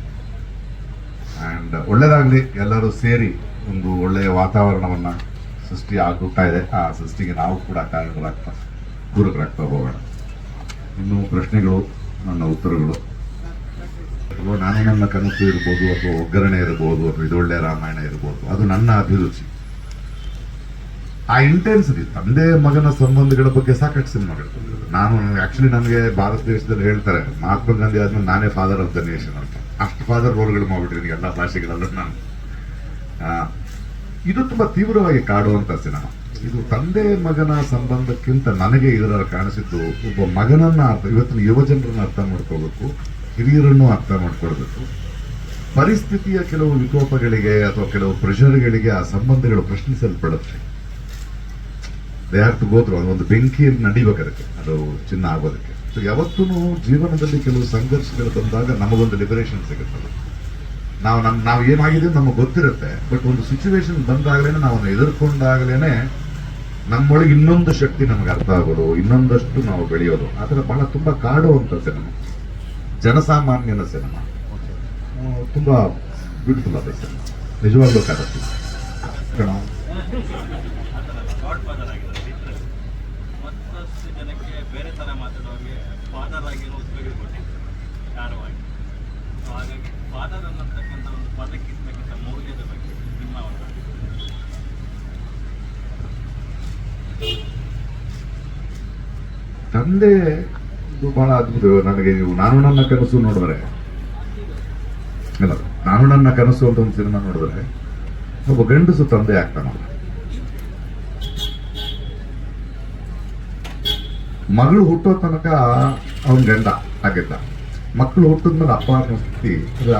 ಆ್ಯಂಡ್ ಒಳ್ಳೇದಾಗಲಿ, ಎಲ್ಲರೂ ಸೇರಿ ಒಂದು ಒಳ್ಳೆಯ ವಾತಾವರಣವನ್ನು ಸೃಷ್ಟಿ ಆಗುತ್ತಾ ಇದೆ. ಆ ಸೃಷ್ಟಿಗೆ ನಾವು ಕೂಡ ಕಾರಣಗಳಾಗ್ತಾ, ಪೂರಕರಾಗ್ತಾ ಹೋಗೋಣ. ಇನ್ನೂ ಪ್ರಶ್ನೆಗಳು, ನನ್ನ ಉತ್ತರಗಳು. ಅಥವಾ ನಾನು ನನ್ನ ಕನಸು ಇರ್ಬೋದು, ಅಥವಾ ಒಗ್ಗರಣೆ ಇರ್ಬೋದು, ಅಥವಾ ಇದೊಳ್ಳೆ ರಾಮಾಯಣ ಇರ್ಬೋದು, ಅದು ನನ್ನ ಅಭಿರುಚಿ. ಆ ಇಂಟೆನ್ಸಿಟಿ ತಂದೆ ಮಗನ ಸಂಬಂಧಗಳ ಬಗ್ಗೆ ಸಾಕಷ್ಟು ಸಿನಿಮಾಗಳು ಬಂದಿರೋದು. ಆಕ್ಚುಲಿ ನನಗೆ ಭಾರತ ದೇಶದಲ್ಲಿ ಹೇಳ್ತಾರೆ ಮಹಾತ್ಮ ಗಾಂಧಿ ಆದ್ಮೇಲೆ ನಾನೇ ಫಾದರ್ ಆಫ್ ದ ನೇಷನ್ ಅಂತ. ಅಷ್ಟು ಫಾದರ್ ರೋಲ್ಗಳು ಮಾಡ್ಬಿಟ್ಟಿದ್ದೀನಿ ಎಲ್ಲ ಭಾಷೆಗಳಲ್ಲೂ ನಾನು. ಇದು ತುಂಬಾ ತೀವ್ರವಾಗಿ ಕಾಡುವಂತ ಸಿನಿಮಾ. ಇದು ತಂದೆ ಮಗನ ಸಂಬಂಧಕ್ಕಿಂತ ನನಗೆ ಇದರಲ್ಲಿ ಕಾಣಿಸಿದ್ದು, ಒಬ್ಬ ಮಗನನ್ನ ಇವತ್ತಿನ ಯುವ ಜನರನ್ನ ಅರ್ಥ ಮಾಡ್ಕೋಬೇಕು, ಹಿರಿಯರನ್ನು ಅರ್ಥ ಮಾಡ್ಕೊಳ್ಬೇಕು. ಪರಿಸ್ಥಿತಿಯ ಕೆಲವು ವಿಕೋಪಗಳಿಗೆ ಅಥವಾ ಕೆಲವು ಪ್ರೆಷರ್ಗಳಿಗೆ ಆ ಸಂಬಂಧಗಳು ಪ್ರಶ್ನಿಸಲ್ಪಡುತ್ತೆ. They have to go through ಒಂದು ಬೆಂಕಿಯಲ್ಲಿ ನಡಿಬೇಕು ಅದಕ್ಕೆ, ಅದು ಚಿನ್ನ ಆಗೋದಕ್ಕೆ. ಸೊ ಯಾವತ್ತೂ ಜೀವನದಲ್ಲಿ ಕೆಲವು ಸಂಘರ್ಷಗಳು ಬಂದಾಗ ನಮಗೊಂದು ಲಿಬರೇಷನ್ ಸಿಗುತ್ತದೆ. ನಾವು ಏನಾಗಿದೆ ನಮಗೆ ಗೊತ್ತಿರುತ್ತೆ, ಬಟ್ ಒಂದು ಸಿಚುವೇಶನ್ ಬಂದಾಗಲೇನೆ ನಾವು ಎದುರ್ಕೊಂಡಾಗಲೇನೆ ನಮ್ಮೊಳಗೆ ಇನ್ನೊಂದು ಶಕ್ತಿ ನಮಗೆ ಅರ್ಥ ಆಗೋದು, ಇನ್ನೊಂದಷ್ಟು ನಾವು ಬೆಳೆಯೋದು. ಆ ಥರ ಬಹಳ ತುಂಬಾ ಕಾಡುವಂತ ಸಿನಿಮಾ, ಜನಸಾಮಾನ್ಯನ ಸಿನಿಮಾ. ತುಂಬಾ ಬ್ಯೂಟಿಫುಲ್ ಆದ ಸಿನಿಮಾ, ನಿಜವಾಗ್ಲೂ ಕಾಡುತ್ತೆ. ಮತ್ತಷ್ಟು ಜನಕ್ಕೆ ಬೇರೆ ಥರ ಮಾತಾಡುವಾಗೆ ಫಾದರ್ ಆಗಿ ಉಪಯೋಗ ಕೊಟ್ಟಿದ್ದಾರೆ ಕಾರವಾಗಿ. ಸೊ ಹಾಗಾಗಿ ಫಾದರ್ ಅನ್ನತಕ್ಕಂಥ ಒಂದು ಪದಕ್ಕಿರ್ತಕ್ಕಂಥ ಮೌಲ್ಯದ ಬಗ್ಗೆ ನಿಮ್ಮ ತಂದೆ ಇದು ಬಹಳ ಅದ್ಭುತ. ನನಗೆ ನೀವು ನಾನು ನನ್ನ ಕನಸು ನೋಡಿದ್ರೆ, ಅಲ್ಲ ನಾನು ನನ್ನ ಕನಸು ಅಂತ ಒಂದು ಸಿನಿಮಾ ನೋಡಿದ್ರೆ, ಒಬ್ಬ ಗಂಡಸು ತಂದೆ ಆಗ್ತಾನಲ್ಲ, ಮಗಳು ಹುಟ್ಟೋ ತನಕ ಅವನ್ ಗಂಡ ಆಗಿದ್ದ. ಮಕ್ಕಳು ಹುಟ್ಟಿದ್ಮೇಲೆ ಅಪ್ಪ ಅನ್ನೋ ಸ್ಥಿತಿ,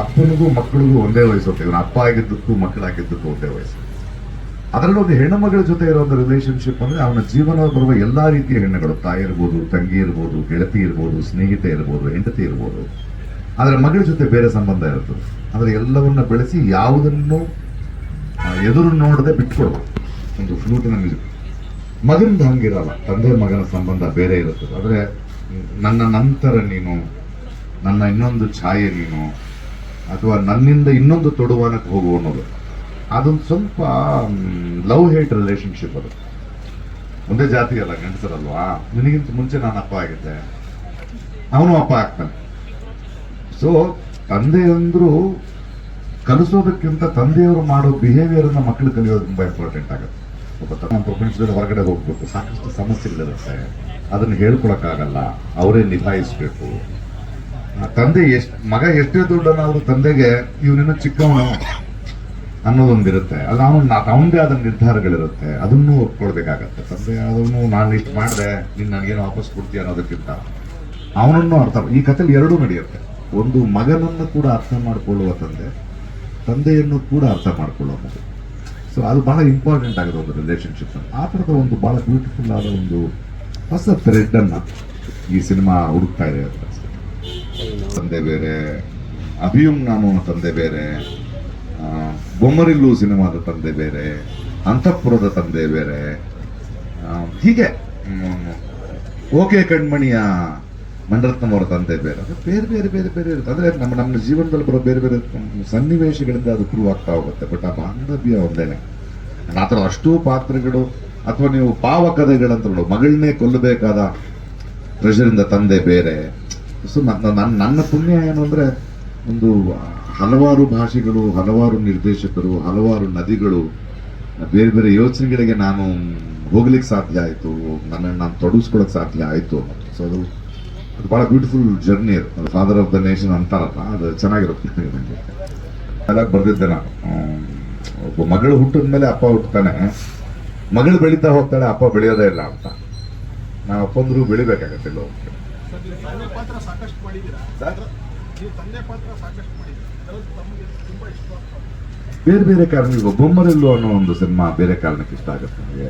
ಅಪ್ಪನಿಗೂ ಮಕ್ಕಳಿಗೂ ಒಂದೇ ವಯಸ್ಸು ಹೋಗ್ತದೆ. ಅಪ್ಪ ಆಗಿದ್ದಕ್ಕೂ ಮಕ್ಕಳಾಗಿದ್ದಕ್ಕೂ ಒಂದೇ ವಯಸ್ಸು. ಅದರಲ್ಲಿ ಒಂದು ಹೆಣ್ಣು ಮಗಳ ಜೊತೆ ಇರೋ ಒಂದು ರಿಲೇಶನ್ಶಿಪ್ ಅಂದ್ರೆ ಅವನ ಜೀವನ ಬರುವ ಎಲ್ಲಾ ರೀತಿಯ ಹೆಣ್ಣುಗಳು, ತಾಯಿ ಇರ್ಬೋದು, ತಂಗಿ ಇರ್ಬೋದು, ಗೆಳತಿ ಇರ್ಬೋದು, ಸ್ನೇಹಿತೆ ಇರ್ಬೋದು, ಹೆಂಡತಿ ಇರ್ಬೋದು. ಆದ್ರೆ ಮಗಳ ಜೊತೆ ಬೇರೆ ಸಂಬಂಧ ಇರ್ತದೆ. ಅಂದ್ರೆ ಎಲ್ಲವನ್ನ ಬೆಳೆಸಿ ಯಾವುದನ್ನು ಎದುರು ನೋಡದೆ ಬಿಟ್ಕೊಡ್ಬೋದು. ಒಂದು ಫ್ಲೂಟಿನ ಮ್ಯೂಸಿಕ್. ಮಗನಿಂದ ಹಂಗಿರಲ್ಲ, ತಂದೆ ಮಗನ ಸಂಬಂಧ ಬೇರೆ ಇರುತ್ತದೆ. ಆದ್ರೆ ನನ್ನ ನಂತರ ನೀನು, ನನ್ನ ಇನ್ನೊಂದು ಛಾಯೆ ನೀನು, ಅಥವಾ ನನ್ನಿಂದ ಇನ್ನೊಂದು ತೊಡುವಾನಕ್ಕೆ ಹೋಗು ಅನ್ನೋದು, ಅದೊಂದು ಸ್ವಲ್ಪ ಲವ್ ಹೇಟ್ ರಿಲೇಶನ್ಶಿಪ್. ಅದು ಒಂದೇ ಜಾತಿ ಅಲ್ಲ, ಗಂಡಸರಲ್ವಾ. ನಿನಗಿಂತ ಮುಂಚೆ ನಾನು ಅಪ್ಪ ಆಗಿದ್ದೆ, ಅವನು ಅಪ್ಪ ಆಗ್ತಾನೆ. ಸೊ ತಂದೆ ಅಂದ್ರು ಕಲಿಸೋದಕ್ಕಿಂತ ತಂದೆಯವರು ಮಾಡೋ ಬಿಹೇವಿಯರ್ ಅನ್ನ ಮಕ್ಕಳು ಕಲಿಯೋದು ತುಂಬಾ ಇಂಪಾರ್ಟೆಂಟ್ ಆಗುತ್ತೆ. ಒಬ್ಬ ಪ್ರಪಂಚದಲ್ಲಿ ಹೊರಗಡೆ ಹೋಗ್ಬೇಕು, ಸಾಕಷ್ಟು ಸಮಸ್ಯೆಗಳಿರುತ್ತೆ, ಅದನ್ನ ಹೇಳ್ಕೊಳಕ್ಕಾಗಲ್ಲ, ಅವರೇ ನಿಭಾಯಿಸ್ಬೇಕು. ತಂದೆ ಮಗ ಎಷ್ಟೇ ದುಡ್ಡನ್ನಾದ್ರೂ ತಂದೆಗೆ ಇವನಿನ್ನ ಚಿಕ್ಕವನು ಅನ್ನೋದೊಂದಿರುತ್ತೆ. ಅದು ಅವನದೇ ಆದ ನಿರ್ಧಾರಗಳಿರುತ್ತೆ, ಅದನ್ನು ಒಪ್ಕೊಳ್ಬೇಕಾಗತ್ತೆ. ತಂದೆ ಅದನ್ನು ನಾನು ಇಷ್ಟು ಮಾಡಿದೆ, ನೀನು ನನಗೇನು ವಾಪಸ್ ಕೊಡ್ತೀಯ ಅನ್ನೋದಕ್ಕಿಂತ ಅವನನ್ನು ಅರ್ಥ. ಈ ಕಥೆಯಲ್ಲಿ ಎರಡೂ ನಡೆಯುತ್ತೆ. ಒಂದು ಮಗನನ್ನು ಕೂಡ ಅರ್ಥ ಮಾಡ್ಕೊಳ್ಳುವ ತಂದೆ, ತಂದೆಯನ್ನು ಕೂಡ ಅರ್ಥ ಮಾಡ್ಕೊಳ್ಳುವ ಮಗು. ಸೊ ಅದು ಬಹಳ ಇಂಪಾರ್ಟೆಂಟ್ ಆಗಿದೆ ಒಂದು ರಿಲೇಶನ್ಶಿಪ್. ಆ ಥರದ ಒಂದು ಬಹಳ ಬ್ಯೂಟಿಫುಲ್ ಆದ ಒಂದು ಹೊಸ ಥ್ರೆಡ್ ಅನ್ನ ಈ ಸಿನಿಮಾ ಹುಡುಕ್ತಾ ಇದೆ ಅಂತ ಅನ್ಸುತ್ತೆ. ತಂದೆ ಬೇರೆ, ಅಭಿಯುಮ್ ನಾನು ತಂದೆ ಬೇರೆ, ಬೊಮ್ಮರಿಲ್ಲು ಸಿನಿಮಾದ ತಂದೆ ಬೇರೆ, ಅಂತಃಪುರದ ತಂದೆ ಬೇರೆ, ಹೀಗೆ ಓಕೆ ಕಣ್ಮಣಿಯ ಮಣಿರತ್ನಂ ಅವರ ತಂದೆ ಬೇರೆ. ಅದು ಬೇರೆ ಬೇರೆ ಬೇರೆ ಬೇರೆ ಇರುತ್ತೆ. ಅಂದ್ರೆ ನಮ್ಮ ಜೀವನದಲ್ಲಿ ಬರೋ ಬೇರೆ ಬೇರೆ ಸನ್ನಿವೇಶಗಳಿಂದ ಅದು ಪ್ರೂವ್ ಆಗ್ತಾ ಹೋಗುತ್ತೆ. ಬಟ್ ಆ ಬಾಂಧವ್ಯ ಒಂದೇನೆ. ಆ ಥರ ಅಷ್ಟೂ ಪಾತ್ರಗಳು, ಅಥವಾ ನೀವು ಪಾವಕಥೆಗಳಂತ ನೋಡು, ಮಗಳನ್ನೇ ಕೊಲ್ಲಬೇಕಾದ ಪ್ರೆಷರಿಂದ ತಂದೆ ಬೇರೆ. ಸೊ ನನ್ನ ಪುಣ್ಯ ಏನು ಅಂದ್ರೆ, ಒಂದು ಹಲವಾರು ಭಾಷೆಗಳು, ಹಲವಾರು ನಿರ್ದೇಶಕರು, ಹಲವಾರು ನದಿಗಳು, ಬೇರೆ ಬೇರೆ ಯೋಚನೆಗಳಿಗೆ ನಾನು ಹೋಗ್ಲಿಕ್ಕೆ ಸಾಧ್ಯ ಆಯಿತು, ನನ್ನನ್ನು ನಾನು ತೊಡಗಿಸ್ಕೊಳಕ್ ಸಾಧ್ಯ ಆಯಿತು. ಸೊ ಅದು ಬಹಳ ಬ್ಯೂಟಿಫುಲ್ ಜರ್ನಿ. ಅದು ಫಾದರ್ ಆಫ್ ದ ನೇಷನ್ ಅಂತಾರಲ್ಲ, ಅದು ಚೆನ್ನಾಗಿರುತ್ತೆ. ನನಗೆ ಡೈಲಾಗ್ ಬರ್ದಿದ್ದೆ ನಾನು, ಒಬ್ಬ ಮಗಳು ಹುಟ್ಟಿದ ಮೇಲೆ ಅಪ್ಪ ಹುಟ್ಟುತ್ತಾನೆ, ಮಗಳು ಬೆಳೀತಾ ಹೋಗ್ತಾಳೆ, ಅಪ್ಪ ಬೆಳೆಯೋದೇ ಇಲ್ಲ ಅಂತ. ನಾವು ಅಪ್ಪಂದ್ರು ಬೆಳಿಬೇಕಾಗತ್ತೆ ಎಲ್ಲೋ. ಬೇರೆ ಬೇರೆ ಕಾರಣ. ಈಗ ಬೊಮ್ಮರಿಲ್ಲು ಅನ್ನೋ ಒಂದು ಸಿನಿಮಾ ಬೇರೆ ಕಾರಣಕ್ಕೆ ಇಷ್ಟ ಆಗುತ್ತೆ ನನಗೆ.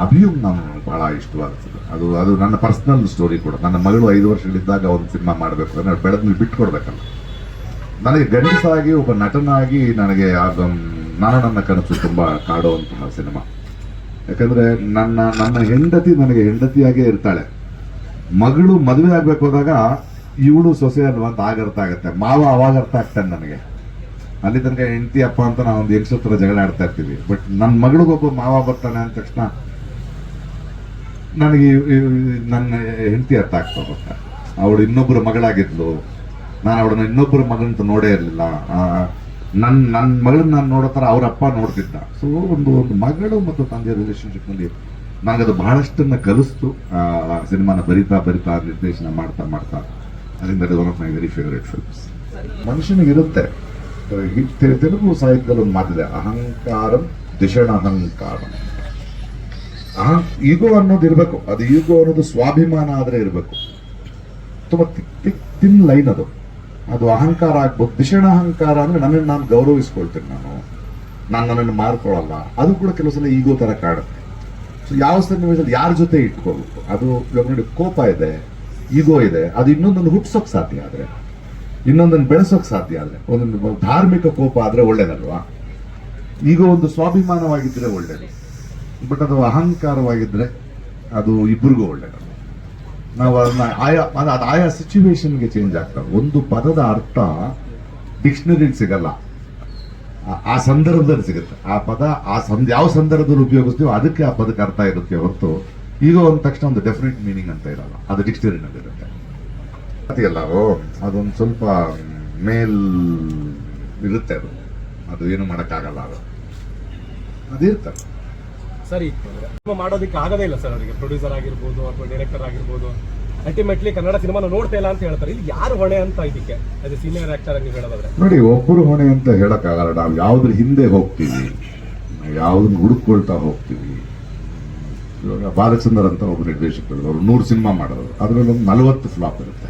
ಅಭಿಯುಮ್ ನಾನು ಬಹಳ ಇಷ್ಟವಾಗ್ತದೆ. ಅದು ನನ್ನ ಪರ್ಸನಲ್ ಸ್ಟೋರಿ ಕೂಡ. ನನ್ನ ಮಗಳು 5 ವರ್ಷಗಳಿದ್ದಾಗ ಒಂದು ಸಿನಿಮಾ ಮಾಡಬೇಕು ಅಂದ್ರೆ ಬೆಳೆದ್ಮೇಲೆ ಬಿಟ್ಟು ಕೊಡ್ಬೇಕಲ್ಲ. ನನಗೆ ಗಂಡಸಾಗಿ ಒಬ್ಬ ನಟನಾಗಿ ನನಗೆ ನಾನು ನನ್ನ ಕನಸು ತುಂಬಾ ಕಾಡುವಂತಹ ಸಿನಿಮಾ. ಯಾಕಂದ್ರೆ ನನ್ನ ಹೆಂಡತಿ ನನಗೆ ಹೆಂಡತಿಯಾಗೇ ಇರ್ತಾಳೆ. ಮಗಳು ಮದುವೆ ಆಗ್ಬೇಕು ಹೋದಾಗ ಇವಳು ಸೊಸೆ ಅಲ್ವಾ ಅಂತ ಅರ್ಥ ಆಗುತ್ತೆ. ಮಾವ ಅವಾಗ ಅರ್ಥ ಆಗ್ತಾನೆ ನನಗೆ. ಅಲ್ಲಿ ತನಕ ಹೆಂಡತಿ ಅಪ್ಪ ಅಂತ ನಾವು ಒಂದು ಹೆಂಗಸತ್ರ ಜಗಳ ಆಡ್ತಾ ಇರ್ತೀವಿ. ಬಟ್ ನನ್ನ ಮಗಳಿಗೊಬ್ಬ ಮಾವ ಬರ್ತಾನೆ ಅಂದ ತಕ್ಷಣ ನನಗೆ ನನ್ನ ಹೆಂಡತಿ ಅರ್ಥ ಆಗ್ತಾ ಹೋಗ್ತಾ. ಅವಳು ಇನ್ನೊಬ್ಬರು ಮಗಳಾಗಿದ್ಲು, ನಾನು ಅವಳನ್ನ ಇನ್ನೊಬ್ಬರ ಮಗಂತ ನೋಡೇ ಇರಲಿಲ್ಲ. ನನ್ನ ಮಗಳನ್ನ ನಾನು ನೋಡೋ ಥರ ಅವ್ರ ಅಪ್ಪ ನೋಡ್ತಿದ್ದ. ಸೊ ಒಂದು ಮಗಳು ಮತ್ತು ತಂದೆಯ ರಿಲೇಶನ್ಶಿಪ್ನಲ್ಲಿ ನನಗದು ಬಹಳಷ್ಟನ್ನ ಕಲಿಸ್ತು. ಸಿನಿಮಾನ ಬರಿತಾ ನಿರ್ದೇಶನ ಮಾಡ್ತಾ ಅದರಿಂದ one of my very favourite films. ಮನುಷ್ಯನಿಗಿರುತ್ತೆ, ತೆಲುಗು ಸಾಹಿತ್ಯದಲ್ಲಿ ಒಂದು ಮಾತಿದೆ, ಅಹಂಕಾರಂ ದಿಷಣ ಅಹಂಕಾರಂ. ಈಗೋ ಅನ್ನೋದು ಇರಬೇಕು, ಅದು ಈಗೋ ಅನ್ನೋದು ಸ್ವಾಭಿಮಾನ ಆದರೆ ಇರಬೇಕು. ತುಂಬ ತಿನ್ ಲೈನ್ ಅದು ಅಹಂಕಾರ ಆಗ್ಬೋದು. ದಿಷಣ ಅಹಂಕಾರ ಅಂದ್ರೆ ನನ್ನನ್ನು ನಾನು ಗೌರವಿಸ್ಕೊಳ್ತೇನೆ, ನಾನು ನನ್ನನ್ನು ಮಾರ್ಕೊಳ್ಳಲ್ಲ. ಅದು ಕೂಡ ಕೆಲವು ಸಲ ಈಗೋ ತರ ಕಾಡುತ್ತೆ. ಸೊ ಯಾವ ಸನ್ನಿವೇಶದಲ್ಲಿ ಯಾರ ಜೊತೆ ಇಟ್ಕೋಬೇಕು, ಅದು ಇವಾಗ ನೋಡಿ ಕೋಪ ಇದೆ, ಈಗೋ ಇದೆ, ಅದು ಇನ್ನೊಂದನ್ನು ಹುಟ್ಟಿಸೋಕ್ ಸಾಧ್ಯ ಆದ್ರೆ, ಇನ್ನೊಂದನ್ನು ಬೆಳೆಸೋಕ್ ಸಾಧ್ಯ ಆದ್ರೆ, ಒಂದೊಂದು ಧಾರ್ಮಿಕ ಕೋಪ ಆದ್ರೆ ಒಳ್ಳೇದಲ್ವಾ. ಈಗ ಒಂದು ಸ್ವಾಭಿಮಾನವಾಗಿದ್ರೆ ಒಳ್ಳೇದು, ಬಟ್ ಅದು ಅಹಂಕಾರವಾಗಿದ್ರೆ ಅದು ಇಬ್ಬರಿಗೂ ಒಳ್ಳೇದು. ನಾವು ಅದನ್ನ ಆಯಾ ಸಿಚುವೇಶನ್ಗೆ ಚೇಂಜ್ ಆಗ್ತವೆ. ಒಂದು ಪದದ ಅರ್ಥ ಡಿಕ್ಷನರಿಗೆ ಸಿಗಲ್ಲ, ಆ ಸಂದರ್ಭದಲ್ಲಿ ಸಿಗುತ್ತೆ. ಆ ಪದ ಯಾವ ಸಂದರ್ಭದಲ್ಲಿ ಉಪಯೋಗಿಸ್ತೀವೋ ಅದಕ್ಕೆ ಆ ಪದಕ್ಕೆ ಅರ್ಥ ಇರುತ್ತೆ ಹೊರತು ಈಗ ಒಂದ್ ತಕ್ಷಣ ಒಂದು ಡೆಫಿನೆಟ್ ಮೀನಿಂಗ್ ಅಂತ ಇರಲ್ಲ, ಅದು ಡಿಕ್ಷನರಿನಲ್ಲಿ ಇರುತ್ತೆ. ಅತಿಯಲ್ಲ ಅದೊಂದು ಸ್ವಲ್ಪ ಮೇಲ್ ಇರುತ್ತೆ, ಅದು ಏನು ಮಾಡೋಕ್ಕಾಗಲ್ಲ, ಅದಿರ್ತದೆ. ಸರಿ ಮಾಡೋದಕ್ಕೆ ಆಗೋದೇ ಇಲ್ಲ ಸರ್ ಅವರಿಗೆ, ಪ್ರೊಡ್ಯೂಸರ್ ಆಗಿರ್ಬೋದು ಅಥವಾ ಡೈರೆಕ್ಟರ್ ಆಗಿರ್ಬೋದು. ಅಲ್ಟಿಮೇಟ್ಲಿ ಕನ್ನಡ ಸಿನಿಮಾನ ನೋಡ್ತಾ ಇಲ್ಲ ಅಂತ ಹೇಳ್ತಾರೆ. ಇಲ್ಲಿ ಯಾರು ಹೊಣೆ ಅಂತ ಇದಕ್ಕೆ ಆಸ್ ಎ ಸೀನಿಯರ್ ಆಕ್ಟರ್ ನೀವು ಹೇಳೋದಾದ್ರೆ? ನೋಡಿ, ಒಬ್ಬರು ಹೊಣೆ ಅಂತ ಹೇಳಕ್ಕಾಗಲ್ಲ. ನಾವು ಯಾವ್ದ್ರ ಹಿಂದೆ ಹೋಗ್ತೀವಿ, ಯಾವ್ದನ್ನ ಹುಡುಕೊಳ್ತಾ ಹೋಗ್ತೀವಿ. ಇವಾಗ ಬಾಲಚಂದರ್ ಅಂತ ಒಬ್ಬರು ನಿರ್ದೇಶಕರು, ಅವರು 100 ಸಿನಿಮಾ ಮಾಡೋರು, ಅದರಲ್ಲಿ ಒಂದು 40 ಫ್ಲಾಪ್ ಇರುತ್ತೆ.